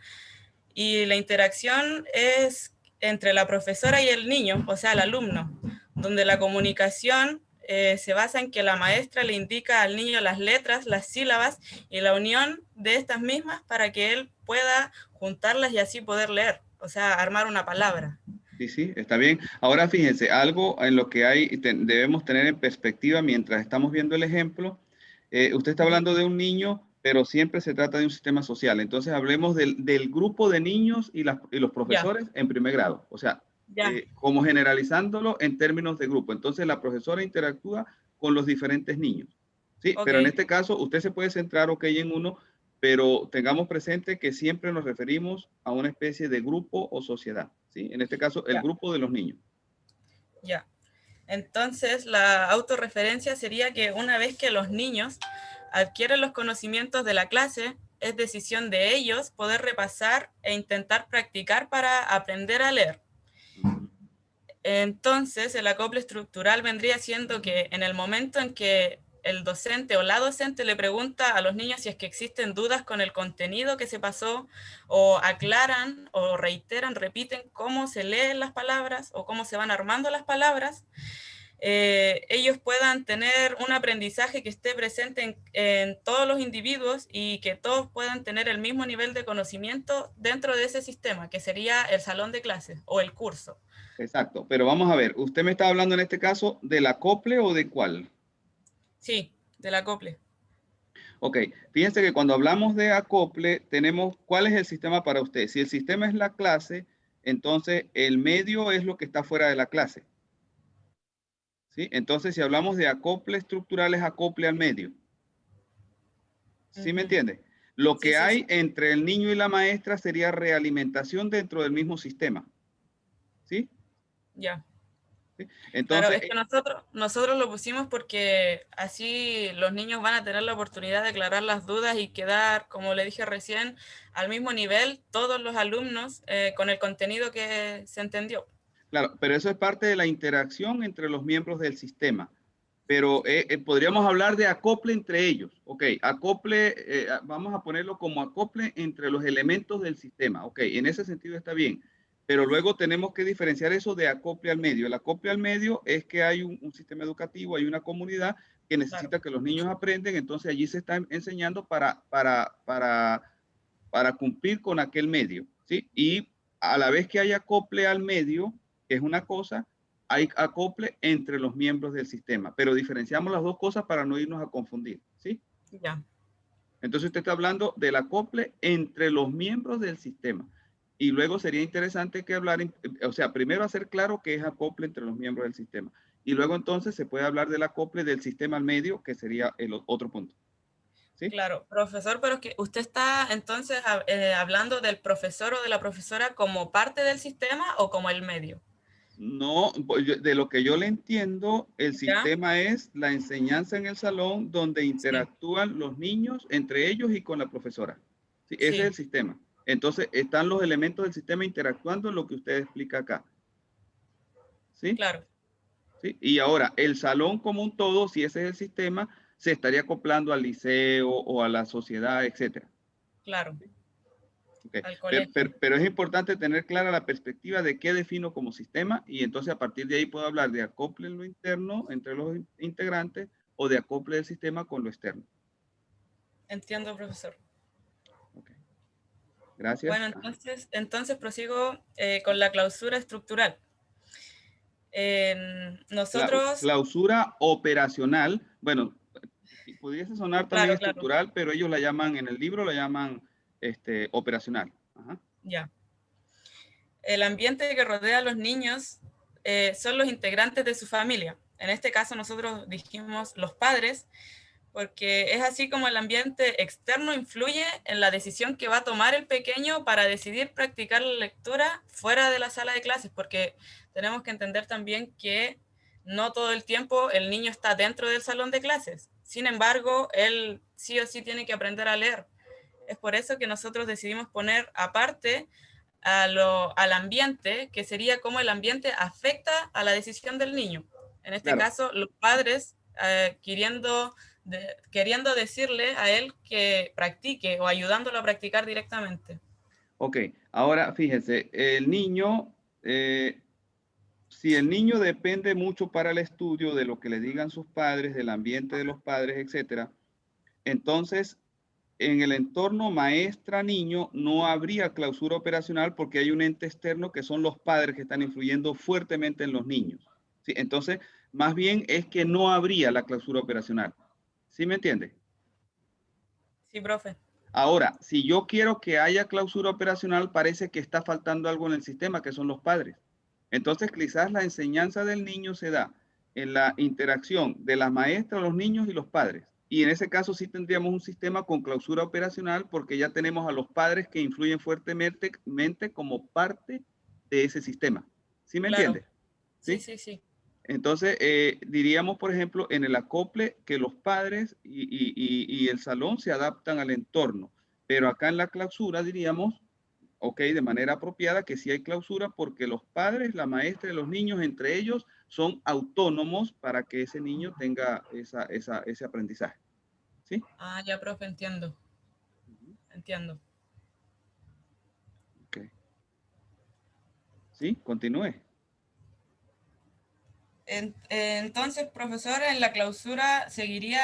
[SPEAKER 4] y la interacción es entre la profesora y el niño, o sea, el alumno, donde la comunicación se basa en que la maestra le indica al niño las letras, las sílabas y la unión de estas mismas para que él pueda juntarlas y así poder leer, o sea, armar una palabra.
[SPEAKER 1] Sí, sí, está bien. Ahora fíjense, algo en lo que debemos tener en perspectiva mientras estamos viendo el ejemplo. Usted está hablando de un niño, pero siempre se trata de un sistema social. Entonces hablemos del grupo de niños y los profesores en primer grado. O sea, como generalizándolo en términos de grupo. Entonces la profesora interactúa con los diferentes niños. Sí, pero en este caso usted se puede centrar, en uno, pero tengamos presente que siempre nos referimos a una especie de grupo o sociedad, ¿sí? En este caso, el grupo de los niños.
[SPEAKER 4] Ya. Entonces, la autorreferencia sería que una vez que los niños adquieren los conocimientos de la clase, es decisión de ellos poder repasar e intentar practicar para aprender a leer. Entonces, el acople estructural vendría siendo que en el momento en que el docente o la docente le pregunta a los niños si es que existen dudas con el contenido que se pasó, o aclaran o reiteran, repiten cómo se leen las palabras o cómo se van armando las palabras, ellos puedan tener un aprendizaje que esté presente en todos los individuos y que todos puedan tener el mismo nivel de conocimiento dentro de ese sistema, que sería el salón de clases o el curso.
[SPEAKER 1] Exacto, pero vamos a ver, ¿usted me está hablando en este caso del acople o de cuál?
[SPEAKER 4] Sí, del acople.
[SPEAKER 1] Ok, fíjense que cuando hablamos de acople, tenemos cuál es el sistema para usted. Si el sistema es la clase, entonces el medio es lo que está fuera de la clase. ¿Sí? Entonces, si hablamos de acople estructural, es acople al medio. ¿Sí me entiende? Lo que hay entre el niño y la maestra sería realimentación dentro del mismo sistema. ¿Sí?
[SPEAKER 4] Ya.
[SPEAKER 1] ¿Sí? Entonces,
[SPEAKER 4] claro, es que nosotros lo pusimos porque así los niños van a tener la oportunidad de aclarar las dudas y quedar, como le dije recién, al mismo nivel todos los alumnos con el contenido que se entendió.
[SPEAKER 1] Claro, pero eso es parte de la interacción entre los miembros del sistema. Pero podríamos hablar de acople entre ellos. Ok, acople, vamos a ponerlo como acople entre los elementos del sistema. Ok, en ese sentido está bien. Pero luego tenemos que diferenciar eso de acople al medio. El acople al medio es que hay un sistema educativo, hay una comunidad que necesita que los niños aprenden, entonces allí se está enseñando para cumplir con aquel medio. ¿Sí? Y a la vez que hay acople al medio, que es una cosa, hay acople entre los miembros del sistema, pero diferenciamos las dos cosas para no irnos a confundir, ¿sí?
[SPEAKER 4] Ya.
[SPEAKER 1] Entonces usted está hablando del acople entre los miembros del sistema. Y luego sería interesante que hablar, o sea, primero hacer claro qué es acople entre los miembros del sistema. Y luego entonces se puede hablar del acople del sistema al medio, que sería el otro punto. ¿Sí?
[SPEAKER 4] Claro, profesor, pero es que usted está entonces hablando del profesor o de la profesora como parte del sistema o como el medio.
[SPEAKER 1] No, de lo que yo le entiendo, el
[SPEAKER 4] ¿Ya?
[SPEAKER 1] sistema es la enseñanza en el salón donde interactúan los niños entre ellos y con la profesora. Sí, ese es el sistema. Entonces, están los elementos del sistema interactuando en lo que usted explica acá. ¿Sí?
[SPEAKER 4] Claro.
[SPEAKER 1] ¿Sí? Y ahora, el salón como un todo, si ese es el sistema, se estaría acoplando al liceo o a la sociedad, etcétera.
[SPEAKER 4] Claro.
[SPEAKER 1] Okay.
[SPEAKER 4] Al colegio.
[SPEAKER 1] Pero es importante tener clara la perspectiva de qué defino como sistema y entonces a partir de ahí puedo hablar de acople en lo interno entre los integrantes o de acople del sistema con lo externo.
[SPEAKER 4] Entiendo, profesor.
[SPEAKER 1] Okay. Gracias.
[SPEAKER 4] Bueno, entonces prosigo con la clausura estructural. Nosotros...
[SPEAKER 1] Clausura operacional. Bueno, pudiese sonar también estructural, pero ellos la llaman, en el libro la llaman operacional. Ajá.
[SPEAKER 4] Ya. El ambiente que rodea a los niños son los integrantes de su familia. En este caso nosotros dijimos los padres, porque es así como el ambiente externo influye en la decisión que va a tomar el pequeño para decidir practicar la lectura fuera de la sala de clases, porque tenemos que entender también que no todo el tiempo el niño está dentro del salón de clases. Sin embargo, él sí o sí tiene que aprender a leer. Es por eso que nosotros decidimos poner aparte al ambiente, que sería cómo el ambiente afecta a la decisión del niño. En este caso, los padres queriendo decirle a él que practique o ayudándolo a practicar directamente.
[SPEAKER 1] Ok, ahora fíjese, el niño, si el niño depende mucho para el estudio de lo que le digan sus padres, del ambiente de los padres, etcétera, entonces en el entorno maestra-niño no habría clausura operacional porque hay un ente externo que son los padres que están influyendo fuertemente en los niños. ¿Sí? Entonces, más bien es que no habría la clausura operacional. ¿Sí me entiende?
[SPEAKER 4] Sí, profe.
[SPEAKER 1] Ahora, si yo quiero que haya clausura operacional, parece que está faltando algo en el sistema, que son los padres. Entonces, quizás la enseñanza del niño se da en la interacción de la maestra, los niños y los padres. Y en ese caso sí tendríamos un sistema con clausura operacional porque ya tenemos a los padres que influyen fuertemente como parte de ese sistema. ¿Sí me entiende?
[SPEAKER 4] Sí.
[SPEAKER 1] Entonces, diríamos, por ejemplo, en el acople que los padres y el salón se adaptan al entorno. Pero acá en la clausura diríamos, ok, de manera apropiada que sí hay clausura porque los padres, la maestra y los niños entre ellos son autónomos para que ese niño tenga ese aprendizaje. ¿Sí?
[SPEAKER 4] Ah, ya, profe, entiendo. Entiendo.
[SPEAKER 1] Ok. ¿Sí? Continúe.
[SPEAKER 4] Entonces, profesor, en la clausura seguiría...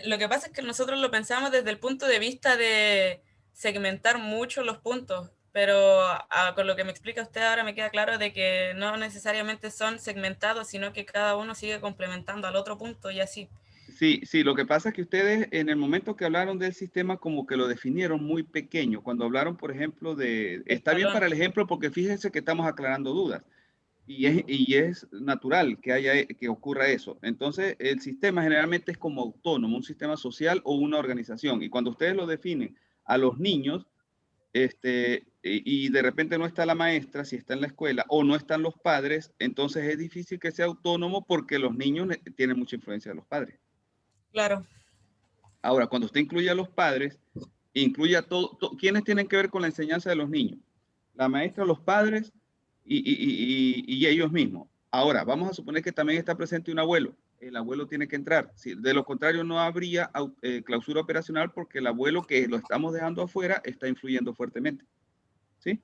[SPEAKER 4] Lo que pasa es que nosotros lo pensamos desde el punto de vista de segmentar mucho los puntos, pero con lo que me explica usted ahora me queda claro de que no necesariamente son segmentados, sino que cada uno sigue complementando al otro punto y así.
[SPEAKER 1] Sí, sí, lo que pasa es que ustedes en el momento que hablaron del sistema como que lo definieron muy pequeño. Cuando hablaron, por ejemplo, está bien para el ejemplo porque fíjense que estamos aclarando dudas y es natural que ocurra eso. Entonces, el sistema generalmente es como autónomo, un sistema social o una organización. Y cuando ustedes lo definen a los niños, y de repente no está la maestra, si está en la escuela, o no están los padres, entonces es difícil que sea autónomo porque los niños tienen mucha influencia de los padres.
[SPEAKER 4] Claro.
[SPEAKER 1] Ahora, cuando usted incluye a los padres, incluye a todos, ¿quiénes tienen que ver con la enseñanza de los niños? La maestra, los padres y ellos mismos. Ahora, vamos a suponer que también está presente un abuelo. El abuelo tiene que entrar. De lo contrario, no habría clausura operacional porque el abuelo que lo estamos dejando afuera está influyendo fuertemente. ¿Sí?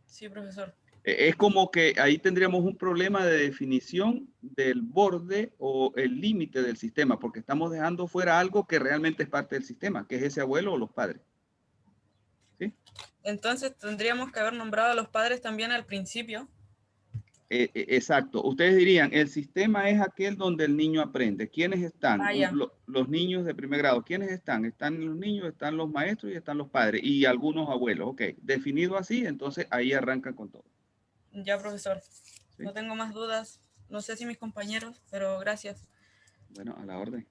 [SPEAKER 4] Sí, profesor.
[SPEAKER 1] Es como que ahí tendríamos un problema de definición del borde o el límite del sistema, porque estamos dejando fuera algo que realmente es parte del sistema, que es ese abuelo o los padres. ¿Sí?
[SPEAKER 4] Entonces tendríamos que haber nombrado a los padres también al principio.
[SPEAKER 1] Exacto. Ustedes dirían, el sistema es aquel donde el niño aprende. ¿Quiénes están? Los niños de primer grado. ¿Quiénes están? Están los niños, están los maestros y están los padres y algunos abuelos. Ok, definido así, entonces ahí arrancan con todo.
[SPEAKER 4] Ya, profesor.
[SPEAKER 1] ¿Sí?
[SPEAKER 4] No tengo más dudas. No sé si mis compañeros, pero gracias.
[SPEAKER 1] Bueno, a la orden.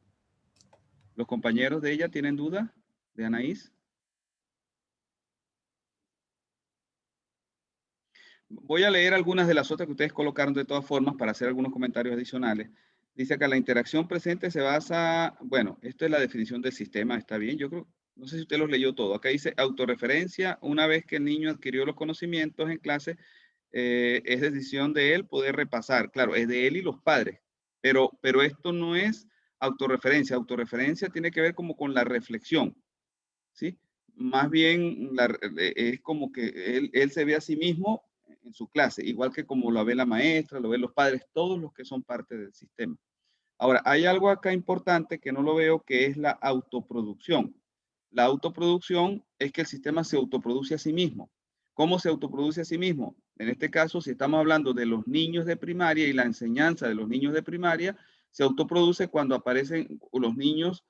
[SPEAKER 1] ¿Los compañeros de ella tienen dudas? ¿De Anaís? Voy a leer algunas de las otras que ustedes colocaron de todas formas para hacer algunos comentarios adicionales. Dice acá, la interacción presente se basa, bueno, esto es la definición del sistema, está bien, yo creo, no sé si usted los leyó todo. Acá dice autorreferencia, una vez que el niño adquirió los conocimientos en clase, es decisión de él poder repasar. Claro, es de él y los padres, pero esto no es autorreferencia. Autorreferencia tiene que ver como con la reflexión, ¿sí? Más bien es como que él se ve a sí mismo en su clase, igual que como lo ve la maestra, lo ven los padres, todos los que son parte del sistema. Ahora, hay algo acá importante que no lo veo, que es la autoproducción. La autoproducción es que el sistema se autoproduce a sí mismo. ¿Cómo se autoproduce a sí mismo? En este caso, si estamos hablando de los niños de primaria y la enseñanza de los niños de primaria, se autoproduce cuando aparecen los niños,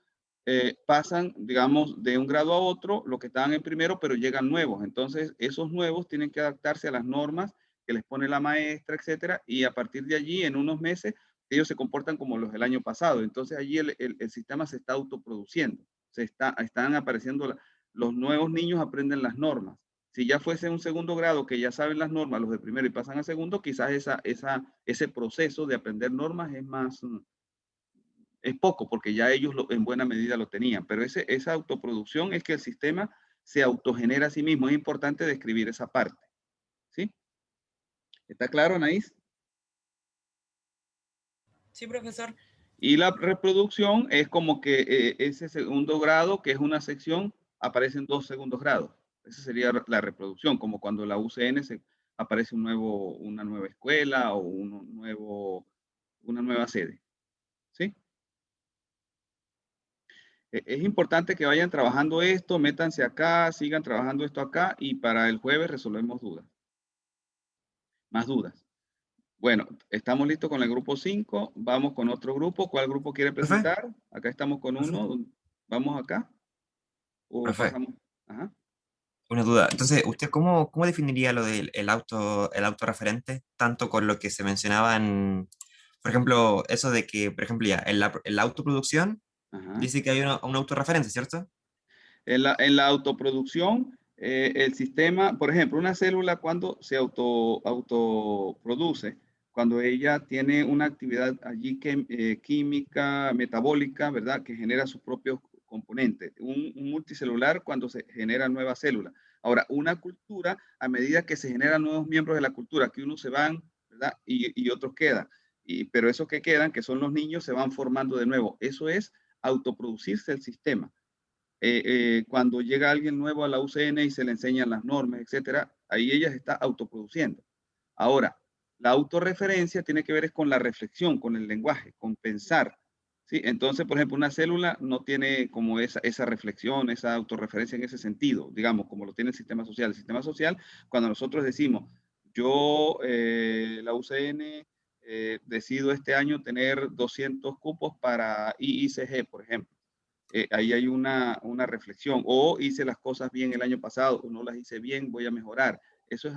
[SPEAKER 1] pasan, digamos, de un grado a otro, los que estaban en primero, pero llegan nuevos. Entonces, esos nuevos tienen que adaptarse a las normas que les pone la maestra, etcétera, y a partir de allí, en unos meses, ellos se comportan como los del año pasado. Entonces, allí el sistema se está autoproduciendo. Están apareciendo, los nuevos niños aprenden las normas. Si ya fuese un segundo grado que ya saben las normas, los de primero y pasan a segundo, quizás ese proceso de aprender normas es poco, porque ya ellos en buena medida lo tenían. Pero esa autoproducción es que el sistema se autogenera a sí mismo. Es importante describir esa parte. ¿Sí? ¿Está claro, Anaís?
[SPEAKER 4] Sí, profesor.
[SPEAKER 1] Y la reproducción es como que ese segundo grado, que es una sección, aparecen dos segundos grados. Esa sería la reproducción, como cuando la UCN aparece una nueva escuela o una nueva sede. ¿Sí? Es importante que vayan trabajando esto, métanse acá, sigan trabajando esto acá y para el jueves resolvemos dudas. Más dudas. Bueno, estamos listos con el grupo 5. Vamos con otro grupo. ¿Cuál grupo quiere presentar? Acá estamos con uno. ¿Vamos acá? ¿O pasamos? Ajá.
[SPEAKER 11] Una duda. Entonces, ¿usted cómo definiría lo del el autorreferente? Tanto con lo que se mencionaba en, por ejemplo, eso de que, por ejemplo, ya, en la autoproducción dice que hay un autorreferente, ¿cierto?
[SPEAKER 1] En la autoproducción, el sistema, por ejemplo, una célula cuando se autoproduce, cuando ella tiene una actividad allí química, metabólica, ¿verdad? Que genera sus propios componentes. Un multicelular cuando se genera nuevas células. Ahora, una cultura, a medida que se generan nuevos miembros de la cultura, que unos se van, ¿verdad? Y otros quedan. Pero esos que quedan, que son los niños, se van formando de nuevo. Eso es autoproducirse el sistema. Cuando llega alguien nuevo a la UCN y se le enseñan las normas, etcétera, ahí ella se está autoproduciendo. Ahora, La autorreferencia tiene que ver es con la reflexión, con el lenguaje, con pensar. ¿Sí? Entonces, por ejemplo, una célula no tiene como esa reflexión, esa autorreferencia en ese sentido, digamos, como lo tiene el sistema social. El sistema social, cuando nosotros decimos, yo, la UCN, decido este año tener 200 cupos para IICG, por ejemplo. Ahí hay una reflexión. O hice las cosas bien el año pasado, o no las hice bien, voy a mejorar. Eso es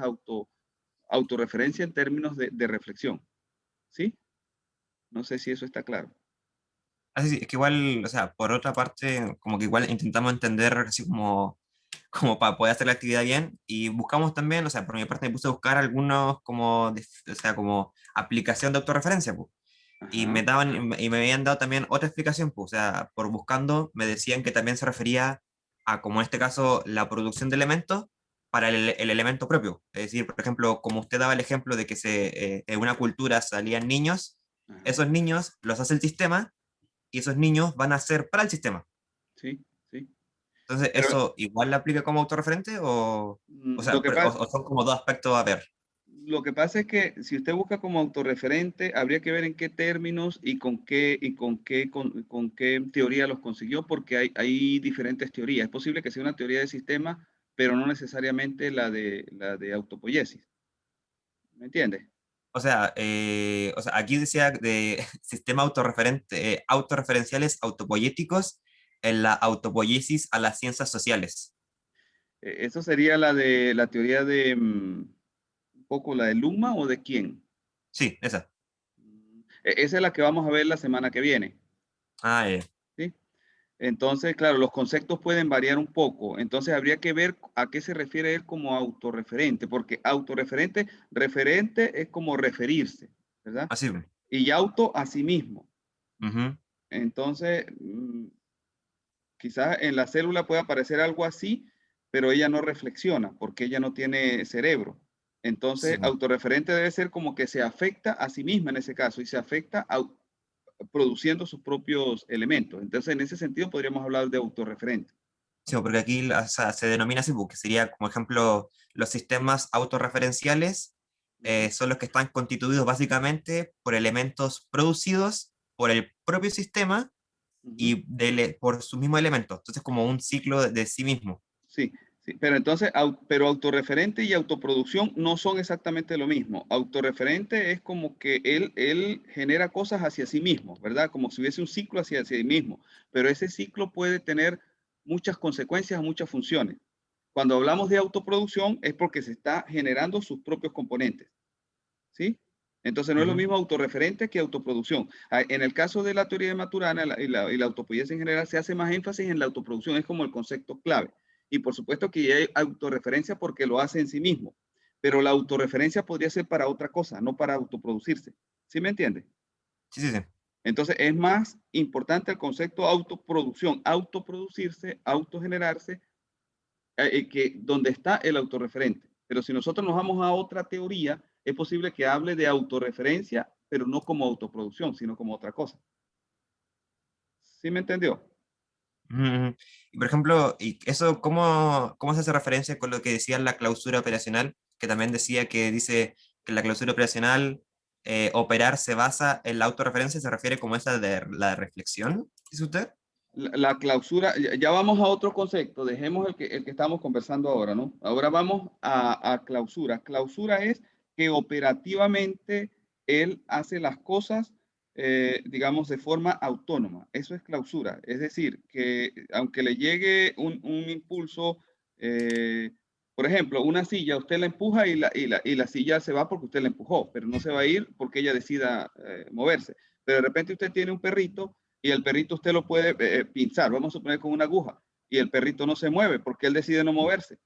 [SPEAKER 1] autorreferencia en términos de reflexión. ¿Sí? No sé si eso está claro.
[SPEAKER 11] Así sí, es que igual, o sea, por otra parte, como que igual intentamos entender así como para poder hacer la actividad bien y buscamos también, o sea, por mi parte me puse a buscar algunos como, o sea, como aplicación de autorreferencia, pues. Y me
[SPEAKER 1] Ajá.
[SPEAKER 11] daban, y me habían dado también otra explicación, pues, o sea, por buscando me decían que también se refería a, como en este caso, la producción de elementos para el elemento propio. Es decir, por ejemplo, como usted daba el ejemplo de que en una cultura salían niños,
[SPEAKER 1] Ajá.
[SPEAKER 11] esos niños los hace el sistema y esos niños van a ser para el sistema.
[SPEAKER 1] Sí, sí.
[SPEAKER 11] Entonces,
[SPEAKER 1] Pero
[SPEAKER 11] ¿eso igual le aplica como autorreferente o sea,
[SPEAKER 1] lo que pasa,
[SPEAKER 11] o son como dos aspectos a ver?
[SPEAKER 1] lo que pasa es que si usted busca como autorreferente, habría que ver en qué términos y con qué teoría los consiguió, porque hay diferentes teorías. Es posible que sea una teoría de sistema, pero no necesariamente la de autopoiesis. ¿Me entiende?
[SPEAKER 11] O sea, aquí decía de sistema autorreferente, autorreferenciales autopoyéticos en la autopoiesis a las ciencias sociales.
[SPEAKER 1] Eso sería la de la teoría de un poco la de Luma o de quién.
[SPEAKER 11] Sí, esa.
[SPEAKER 1] Esa es la que vamos a ver la semana que viene.
[SPEAKER 11] Ah,
[SPEAKER 1] ¿Sí? Entonces, claro, los conceptos pueden variar un poco. Entonces, habría que ver a qué se refiere él como autorreferente, porque autorreferente, referente es como referirse, ¿verdad?
[SPEAKER 11] así.
[SPEAKER 1] Y auto a sí mismo.
[SPEAKER 11] Ujú.
[SPEAKER 1] Entonces, quizás en la célula pueda aparecer algo así, pero ella no reflexiona porque ella no tiene cerebro.
[SPEAKER 11] Sí,
[SPEAKER 1] Entonces,
[SPEAKER 11] po.
[SPEAKER 1] autorreferente debe ser como que se afecta a sí misma en ese caso y se afecta produciendo sus propios elementos. Entonces, en ese sentido, podríamos hablar de autorreferente.
[SPEAKER 11] Sí, po, porque aquí o sea, se denomina así, porque sería como ejemplo los sistemas autorreferenciales son los que están constituidos básicamente por elementos producidos por el propio sistema y por sus mismos elementos. Entonces, como un ciclo de sí mismo.
[SPEAKER 1] Sí, sí, pero entonces, pero autorreferente y autoproducción no son exactamente lo mismo. Autorreferente es como que él genera cosas hacia sí mismo, ¿verdad? Como si hubiese un ciclo hacia sí mismo, pero ese ciclo puede tener muchas consecuencias, muchas funciones. Cuando hablamos de autoproducción es porque se está generando sus propios componentes, ¿sí? Entonces no es lo mismo autorreferente que autoproducción. En el caso de la teoría de Maturana y la autopoiesis en general se hace más énfasis en la autoproducción, es como el concepto clave. Y por supuesto que hay autorreferencia porque lo hace en sí mismo, pero la autorreferencia podría ser para otra cosa, no para autoproducirse. ¿Sí me entiende?
[SPEAKER 11] Sí, sí, sí.
[SPEAKER 1] Entonces es más importante el concepto autoproducción, autoproducirse, autogenerarse, que donde está el autorreferente. Pero si nosotros nos vamos a otra teoría, es posible que hable de autorreferencia, pero no como autoproducción, sino como otra cosa. ¿Sí me entendió?
[SPEAKER 11] Ujú. Y por ejemplo, ¿y eso cómo se hace referencia con lo que decía la clausura operacional? Que también decía que dice que la clausura operacional operar se basa en la autorreferencia, se refiere como esa de la reflexión, dice usted.
[SPEAKER 1] La clausura, ya vamos a otro concepto, dejemos el que estamos conversando ahora, ¿no? Ahora vamos a clausura. Clausura es que operativamente él hace las cosas, digamos, de forma autónoma. Eso es clausura. Es decir, que aunque le llegue un impulso, por ejemplo, una silla, usted la empuja y la silla se va porque usted la empujó, pero no se va a ir porque ella decida moverse. Pero de repente usted tiene un perrito y el perrito usted lo puede pinzar, vamos a suponer con una aguja, y el perrito no se mueve porque él decide no moverse.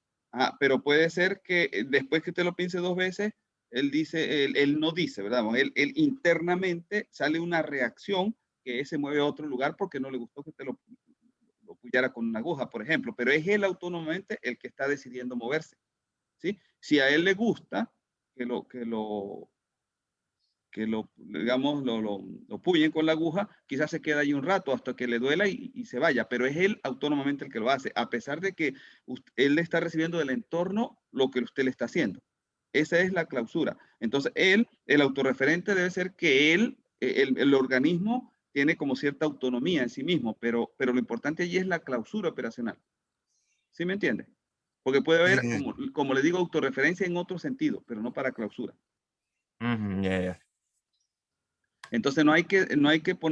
[SPEAKER 1] Pero puede ser que después que usted lo pince 2 veces, él dice, él no dice, ¿verdad? Él internamente sale una reacción que se mueve a otro lugar porque no le gustó que usted lo pullara con una aguja, por ejemplo, pero es él autónomamente el que está decidiendo moverse, ¿sí? Si a él le gusta digamos, lo puyen con la aguja, quizás se queda ahí un rato hasta que le duela y se vaya, pero es él autónomamente el que lo hace, a pesar de que él le está recibiendo del entorno lo que usted le está haciendo. Esa es la clausura. Entonces, el autorreferente debe ser que el organismo tiene como cierta autonomía en sí mismo, pero lo importante allí es la clausura operacional. ¿Sí me entiende? Porque puede haber, como le digo, autorreferencia en otro sentido, pero no para clausura. Entonces no hay que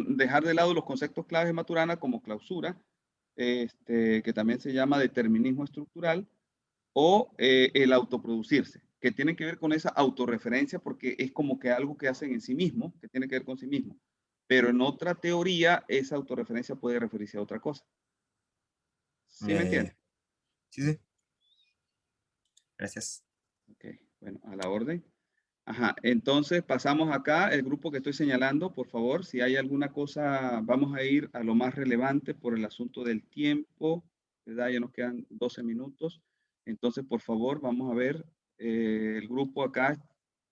[SPEAKER 1] dejar de lado los conceptos claves de Maturana como clausura, que también se llama determinismo estructural, o el autoproducirse, que tiene que ver con esa autorreferencia porque es como que algo que hacen en sí mismo, que tiene que ver con sí mismo. Pero en otra teoría, esa autorreferencia puede referirse a otra cosa. ¿Sí me entiende?
[SPEAKER 11] Sí, sí. Gracias.
[SPEAKER 1] Ok, bueno, a la orden. Ajá, entonces pasamos acá, el grupo que estoy señalando, por favor, si hay alguna cosa, vamos a ir a lo más relevante por el asunto del tiempo, ¿verdad? Ya nos quedan 12 minutos. Entonces, por favor, vamos a ver el grupo acá,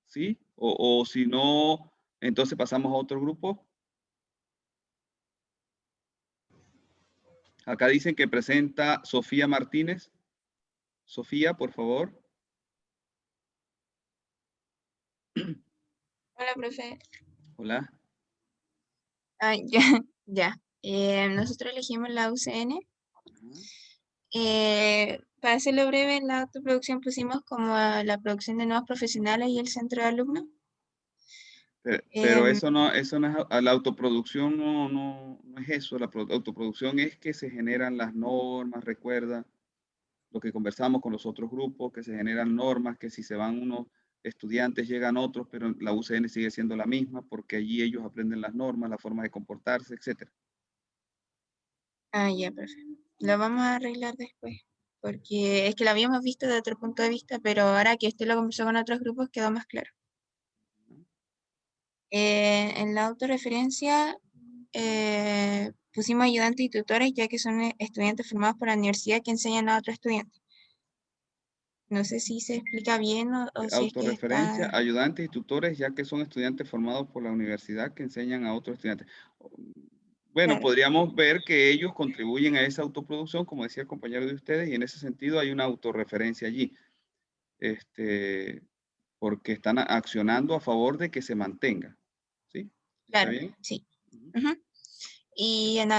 [SPEAKER 1] ¿sí? O si no, entonces pasamos a otro grupo. Acá dicen que presenta Sofía Martínez. Sofía, por favor.
[SPEAKER 3] Hola, profe.
[SPEAKER 1] Hola.
[SPEAKER 3] Ya. Nosotros elegimos la UCN. Para hacerlo breve, en la autoproducción pusimos como la producción de nuevos profesionales y el centro de alumnos.
[SPEAKER 1] Pero eso no es, la autoproducción no es eso, la autoproducción es que se generan las normas, recuerda lo que conversamos con los otros grupos, que se generan normas, que si se van unos estudiantes llegan otros, pero la UCN sigue siendo la misma porque allí ellos aprenden las normas, la forma de comportarse, etc.
[SPEAKER 3] Ya, perfecto. Lo vamos a arreglar después, porque es que lo habíamos visto de otro punto de vista, pero ahora que usted lo conversó con otros grupos quedó más claro. En la autorreferencia pusimos ayudantes y tutores, ya que son estudiantes formados por la universidad que enseñan a otros estudiantes. No sé si se explica bien o si es que
[SPEAKER 1] Autorreferencia,
[SPEAKER 3] está...
[SPEAKER 1] ayudantes y tutores, ya que son estudiantes formados por la universidad que enseñan a otros estudiantes. Bueno,
[SPEAKER 3] Claro.
[SPEAKER 1] podríamos ver que ellos contribuyen a esa autoproducción, como decía el compañero de ustedes, y en ese sentido hay una autorreferencia allí. Porque están accionando a favor de que se mantenga. ¿Sí?
[SPEAKER 3] Claro,
[SPEAKER 1] ¿Está bien?
[SPEAKER 3] sí. Y en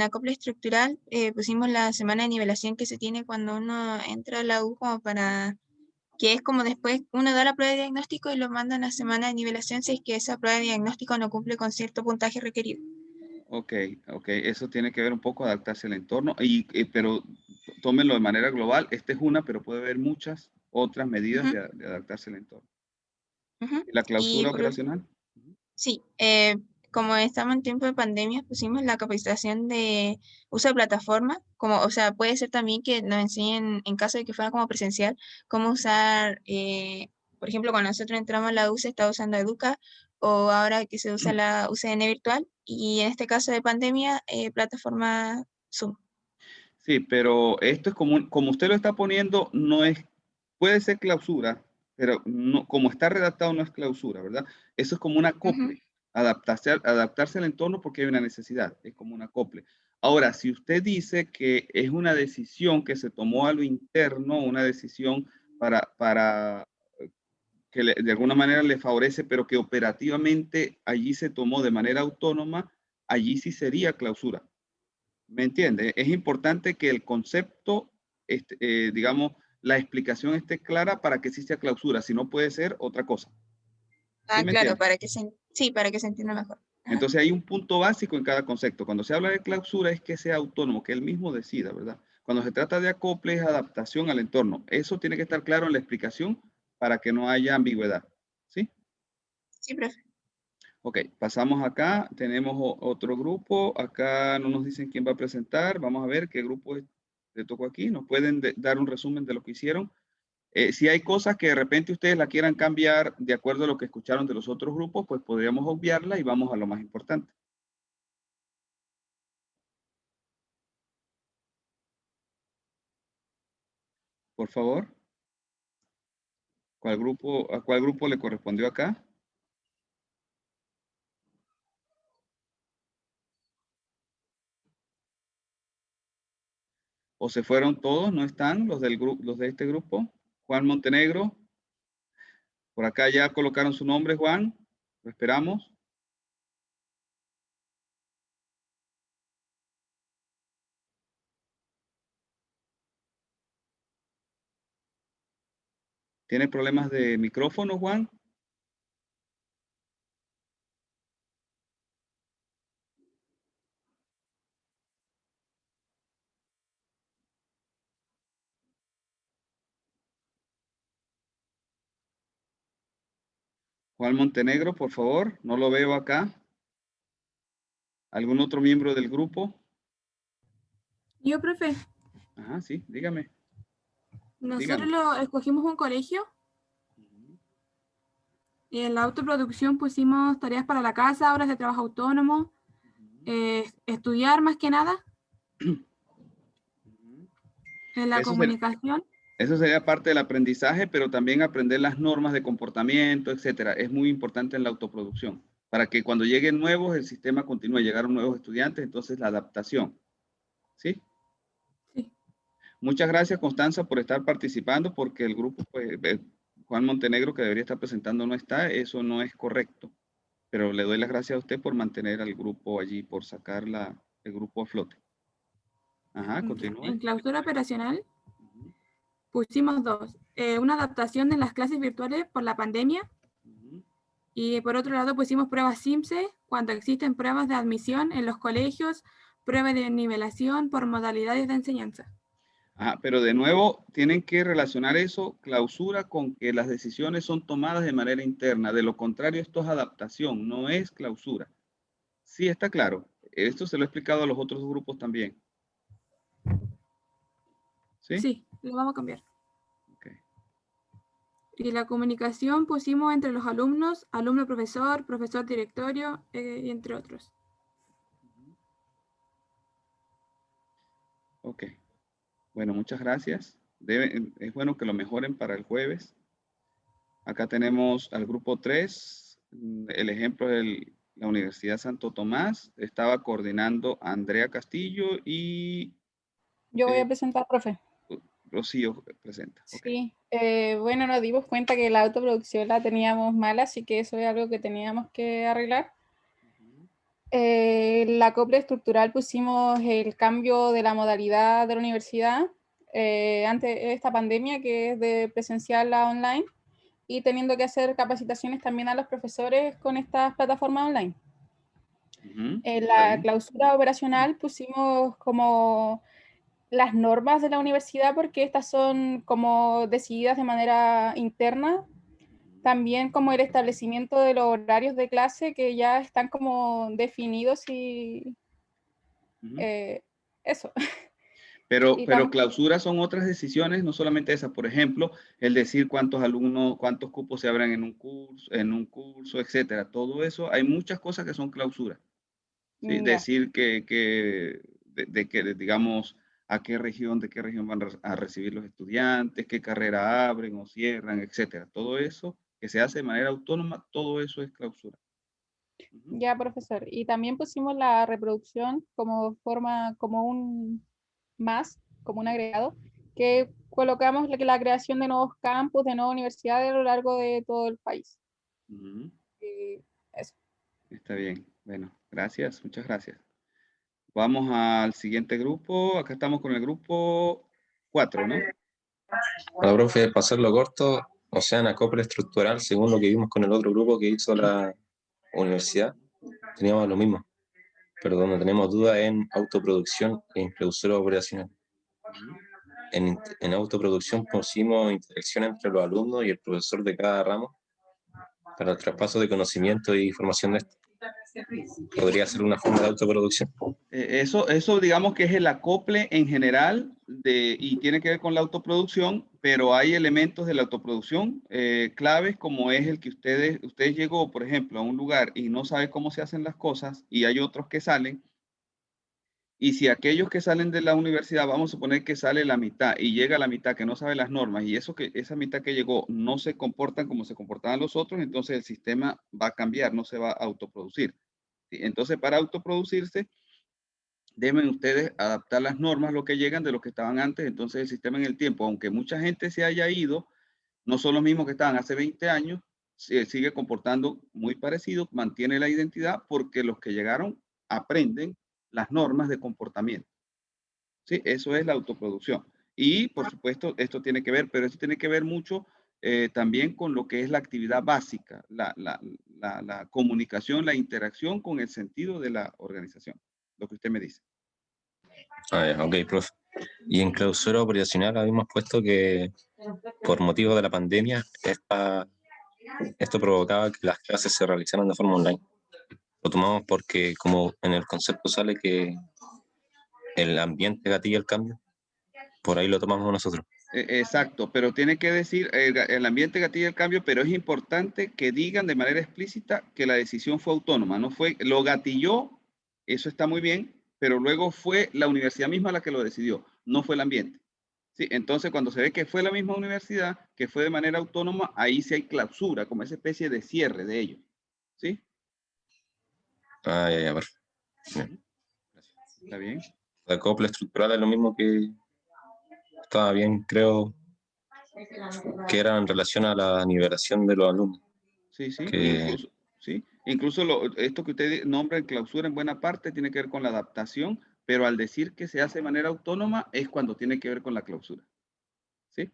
[SPEAKER 3] acople estructural pusimos la semana de nivelación que se tiene cuando uno entra a la U, como para que es como después uno da la prueba de diagnóstico y lo mandan a semana de nivelación si es que esa prueba de diagnóstico no cumple con cierto puntaje requerido.
[SPEAKER 1] Ok, eso tiene que ver un poco adaptarse al entorno, pero tómenlo de manera global. Esta es una, pero puede haber muchas otras medidas de adaptarse al entorno. ¿Y la clausura operacional?
[SPEAKER 3] Sí, como estamos en tiempo de pandemia, pusimos la capacitación de uso de plataforma, como, o sea, puede ser también que nos enseñen, en caso de que fuera como presencial, cómo usar, por ejemplo, cuando nosotros entramos a la U se está usando Educa, o ahora que se usa la UCN virtual, y en este caso de pandemia, plataforma Zoom.
[SPEAKER 1] Sí, pero esto es como usted lo está poniendo, puede ser clausura, pero no, como está redactado no es clausura, ¿verdad? Eso es como un acople, adaptarse al entorno porque hay una necesidad, es como un acople. Ahora, si usted dice que es una decisión que se tomó a lo interno, una decisión para que de alguna manera le favorece, pero que operativamente allí se tomó de manera autónoma, allí sí sería clausura. ¿Me entiende? Es importante que el concepto, digamos, la explicación esté clara para que sí sea clausura, si no puede ser otra cosa. ¿Sí me
[SPEAKER 3] Claro,
[SPEAKER 1] entiende?
[SPEAKER 3] para que se entienda mejor.
[SPEAKER 1] Entonces hay un punto básico en cada concepto. Cuando se habla de clausura es que sea autónomo, que él mismo decida, ¿verdad? Cuando se trata de acople es adaptación al entorno. Eso tiene que estar claro en la explicación para que no haya ambigüedad. ¿Sí?
[SPEAKER 3] Sí, profe.
[SPEAKER 1] Ok, pasamos acá. Tenemos otro grupo. Acá no nos dicen quién va a presentar. Vamos a ver qué grupo le tocó aquí. Nos pueden dar un resumen de lo que hicieron. Si hay cosas que de repente ustedes la quieran cambiar de acuerdo a lo que escucharon de los otros grupos, pues podríamos obviarla y vamos a lo más importante. Por favor. ¿A cuál grupo le correspondió acá? ¿O se fueron todos? ¿No están los de este grupo? Juan Montenegro. Por acá ya colocaron su nombre, Juan. Lo esperamos. ¿Tiene problemas de micrófono, Juan? Juan Montenegro, por favor. No lo veo acá. ¿Algún otro miembro del grupo?
[SPEAKER 7] Yo, profe,
[SPEAKER 1] Ajá, sí, dígame.
[SPEAKER 7] nosotros escogimos un colegio y en la autoproducción pusimos tareas para la casa, horas de trabajo autónomo, estudiar más que nada. En la comunicación.
[SPEAKER 1] Eso sería parte del aprendizaje, pero también aprender las normas de comportamiento, etcétera. Es muy importante en la autoproducción, para que cuando lleguen nuevos, el sistema continúe. Llegaron nuevos estudiantes, entonces la adaptación. ¿Sí?
[SPEAKER 7] Sí.
[SPEAKER 1] Muchas gracias, Constanza, por estar participando, porque el grupo, pues, Juan Montenegro, que debería estar presentando, no está. Eso no es correcto. Pero le doy las gracias a usted por mantener al grupo allí, por sacar el grupo a flote. Ajá, continúe.
[SPEAKER 7] En clausura operacional pusimos dos. Una adaptación de las clases virtuales por la pandemia. Y por otro lado pusimos pruebas SIMSE cuando existen pruebas de admisión en los colegios, pruebas de nivelación por modalidades de enseñanza.
[SPEAKER 1] Ajá, pero de nuevo tienen que relacionar eso, clausura, con que las decisiones son tomadas de manera interna. De lo contrario, esto es adaptación, no es clausura. Sí, está claro. Esto se lo he explicado a los otros grupos también. ¿Sí?
[SPEAKER 7] Sí, lo vamos a cambiar.
[SPEAKER 1] Okay.
[SPEAKER 7] Y la comunicación pusimos entre los alumnos, alumno-profesor, profesor-directorio, y entre otros.
[SPEAKER 1] Ok. Bueno, muchas gracias. Es bueno que lo mejoren para el jueves. Acá tenemos al grupo 3. El ejemplo de la Universidad Santo Tomás. Estaba coordinando Andrea Castillo y...
[SPEAKER 5] Yo voy a presentar, profe.
[SPEAKER 1] Rocío presenta.
[SPEAKER 5] Sí, bueno, nos dimos cuenta que la autoproducción la teníamos mala, así que eso es algo que teníamos que arreglar. La acople estructural pusimos el cambio de la modalidad de la universidad antes de esta pandemia, que es de presencial a online, y teniendo que hacer capacitaciones también a los profesores con estas plataformas online. En la clausura operacional pusimos como las normas de la universidad, porque estas son como decididas de manera interna, también como el establecimiento de los horarios de clase que ya están como definidos y eso.
[SPEAKER 1] Pero clausura son otras decisiones, no solamente esas. Por ejemplo, el decir cuántos alumnos, cuántos cupos se abran en un curso, etcétera. Todo eso, hay muchas cosas que son clausura. ¿Sí? Decir digamos, de qué región van a recibir los estudiantes, qué carrera abren o cierran, etcétera. Todo eso que se hace de manera autónoma, todo eso es clausura.
[SPEAKER 5] Ya, profesor. Y también pusimos la reproducción como forma, como un agregado, que colocamos la creación de nuevos campus, de nuevas universidades a lo largo de todo el país. Eso.
[SPEAKER 1] Está bien. Bueno, gracias. Muchas gracias. Vamos al siguiente grupo. Acá estamos con el grupo 4, ¿no?
[SPEAKER 2] Bueno, profe, para hacerlo corto, o sea, en acople estructural, según lo que vimos con el otro grupo que hizo la universidad, teníamos lo mismo, pero donde tenemos dudas en autoproducción e en clausura operacional. En autoproducción pusimos interacción entre los alumnos y el profesor de cada ramo para el traspaso de conocimiento y formación de esto. ¿Podría ser una forma de autoproducción?
[SPEAKER 1] Eso digamos que es el acople en general y tiene que ver con la autoproducción, pero hay elementos de la autoproducción claves, como es el que usted llegó, por ejemplo, a un lugar y no sabe cómo se hacen las cosas, y hay otros que salen. Y si aquellos que salen de la universidad, vamos a suponer que sale la mitad y llega la mitad que no sabe las normas, y esa mitad que llegó no se comportan como se comportaban los otros, entonces el sistema va a cambiar, no se va a autoproducir. ¿Sí? Entonces, para autoproducirse, deben ustedes adaptar las normas, lo que llegan de lo que estaban antes. Entonces el sistema en el tiempo, aunque mucha gente se haya ido, No son los mismos que estaban hace 20 años, se sigue comportando muy parecido, mantiene la identidad porque los que llegaron aprenden las normas de comportamiento. Sí, eso es la autoproducción. Y por supuesto, esto tiene que ver, pero esto tiene que ver mucho también con lo que es la actividad básica, la comunicación, la interacción con el sentido de la organización, lo que usted me dice.
[SPEAKER 2] Ah, ya, ok, profe. Y en clausura operacional habíamos puesto que por motivo de la pandemia esto provocaba que las clases se realizaran de forma online. Lo tomamos porque como en el concepto sale que el ambiente gatilla el cambio, por ahí lo tomamos nosotros.
[SPEAKER 1] Exacto, pero tiene que decir el ambiente gatilla el cambio, pero es importante que digan de manera explícita que la decisión fue autónoma, no fue, lo gatilló, eso está muy bien, pero luego fue la universidad misma la que lo decidió, no fue el ambiente. Sí, entonces cuando se ve que fue la misma universidad, que fue de manera autónoma, ahí sí hay clausura, como esa especie de cierre de ellos. ¿Sí?
[SPEAKER 2] Ah, ya, perfecto. Bien.
[SPEAKER 1] ¿Está bien?
[SPEAKER 2] La copla estructural es lo mismo que estaba bien, creo, que era en relación a la nivelación de los alumnos.
[SPEAKER 1] Sí, sí,
[SPEAKER 2] Que...
[SPEAKER 1] incluso esto que usted nombra en clausura en buena parte tiene que ver con la adaptación, pero al decir que se hace de manera autónoma es cuando tiene que ver con la clausura. ¿Sí?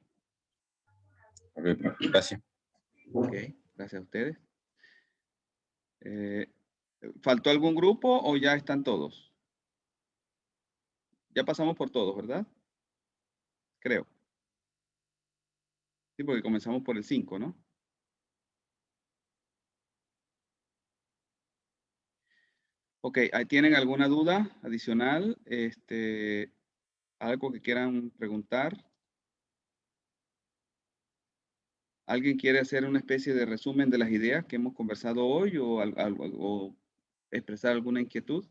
[SPEAKER 2] Ok, gracias.
[SPEAKER 1] Ok, gracias a ustedes. ¿Faltó algún grupo o ya están todos? Ya pasamos por todos, ¿verdad? Creo. Sí, porque comenzamos por el 5, ¿no? Ok, ¿tienen alguna duda adicional? ¿Algo que quieran preguntar? ¿Alguien quiere hacer una especie de resumen de las ideas que hemos conversado hoy o expresar alguna inquietud?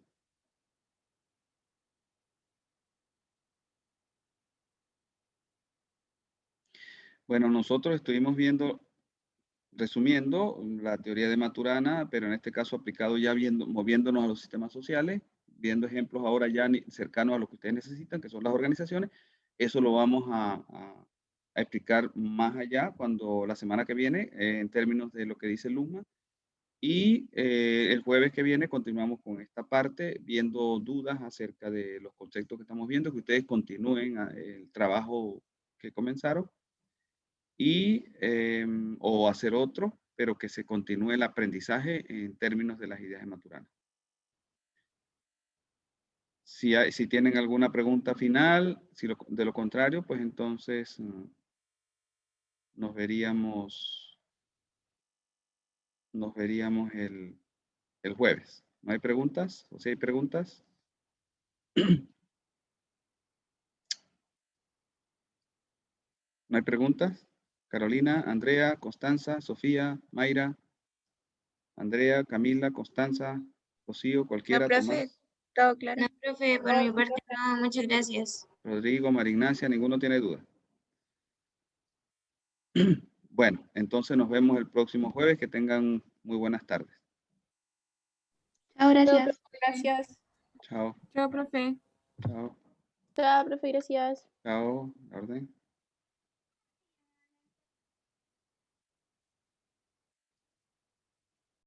[SPEAKER 1] Bueno, nosotros estuvimos resumiendo la teoría de Maturana, pero en este caso aplicado ya moviéndonos a los sistemas sociales, viendo ejemplos ahora ya cercanos a lo que ustedes necesitan, que son las organizaciones. Eso lo vamos a explicar más allá cuando la semana que viene, en términos de lo que dice Luzma. Y el jueves que viene continuamos con esta parte, viendo dudas acerca de los conceptos que estamos viendo, que ustedes continúen el trabajo que comenzaron y o hacer otro, pero que se continúe el aprendizaje en términos de las ideas de Maturana. Si tienen alguna pregunta final, de lo contrario, pues entonces nos veríamos el jueves. ¿No hay preguntas? ¿O si hay preguntas? ¿No hay preguntas? Carolina, Andrea, Constanza, Sofía, Mayra, Andrea, Camila, Constanza, Rocío, cualquiera,
[SPEAKER 7] No, profe,
[SPEAKER 1] Tomás.
[SPEAKER 7] todo claro.
[SPEAKER 3] No, profe, por mi parte no, muchas gracias.
[SPEAKER 1] Rodrigo, María Ignacia, ninguno tiene duda. Bueno, entonces nos vemos el próximo jueves. Que tengan muy buenas tardes.
[SPEAKER 5] Chao, gracias. Gracias.
[SPEAKER 1] Chao.
[SPEAKER 7] Chao, profe.
[SPEAKER 1] Chao.
[SPEAKER 5] Chao, profe, gracias.
[SPEAKER 1] Chao. Orden.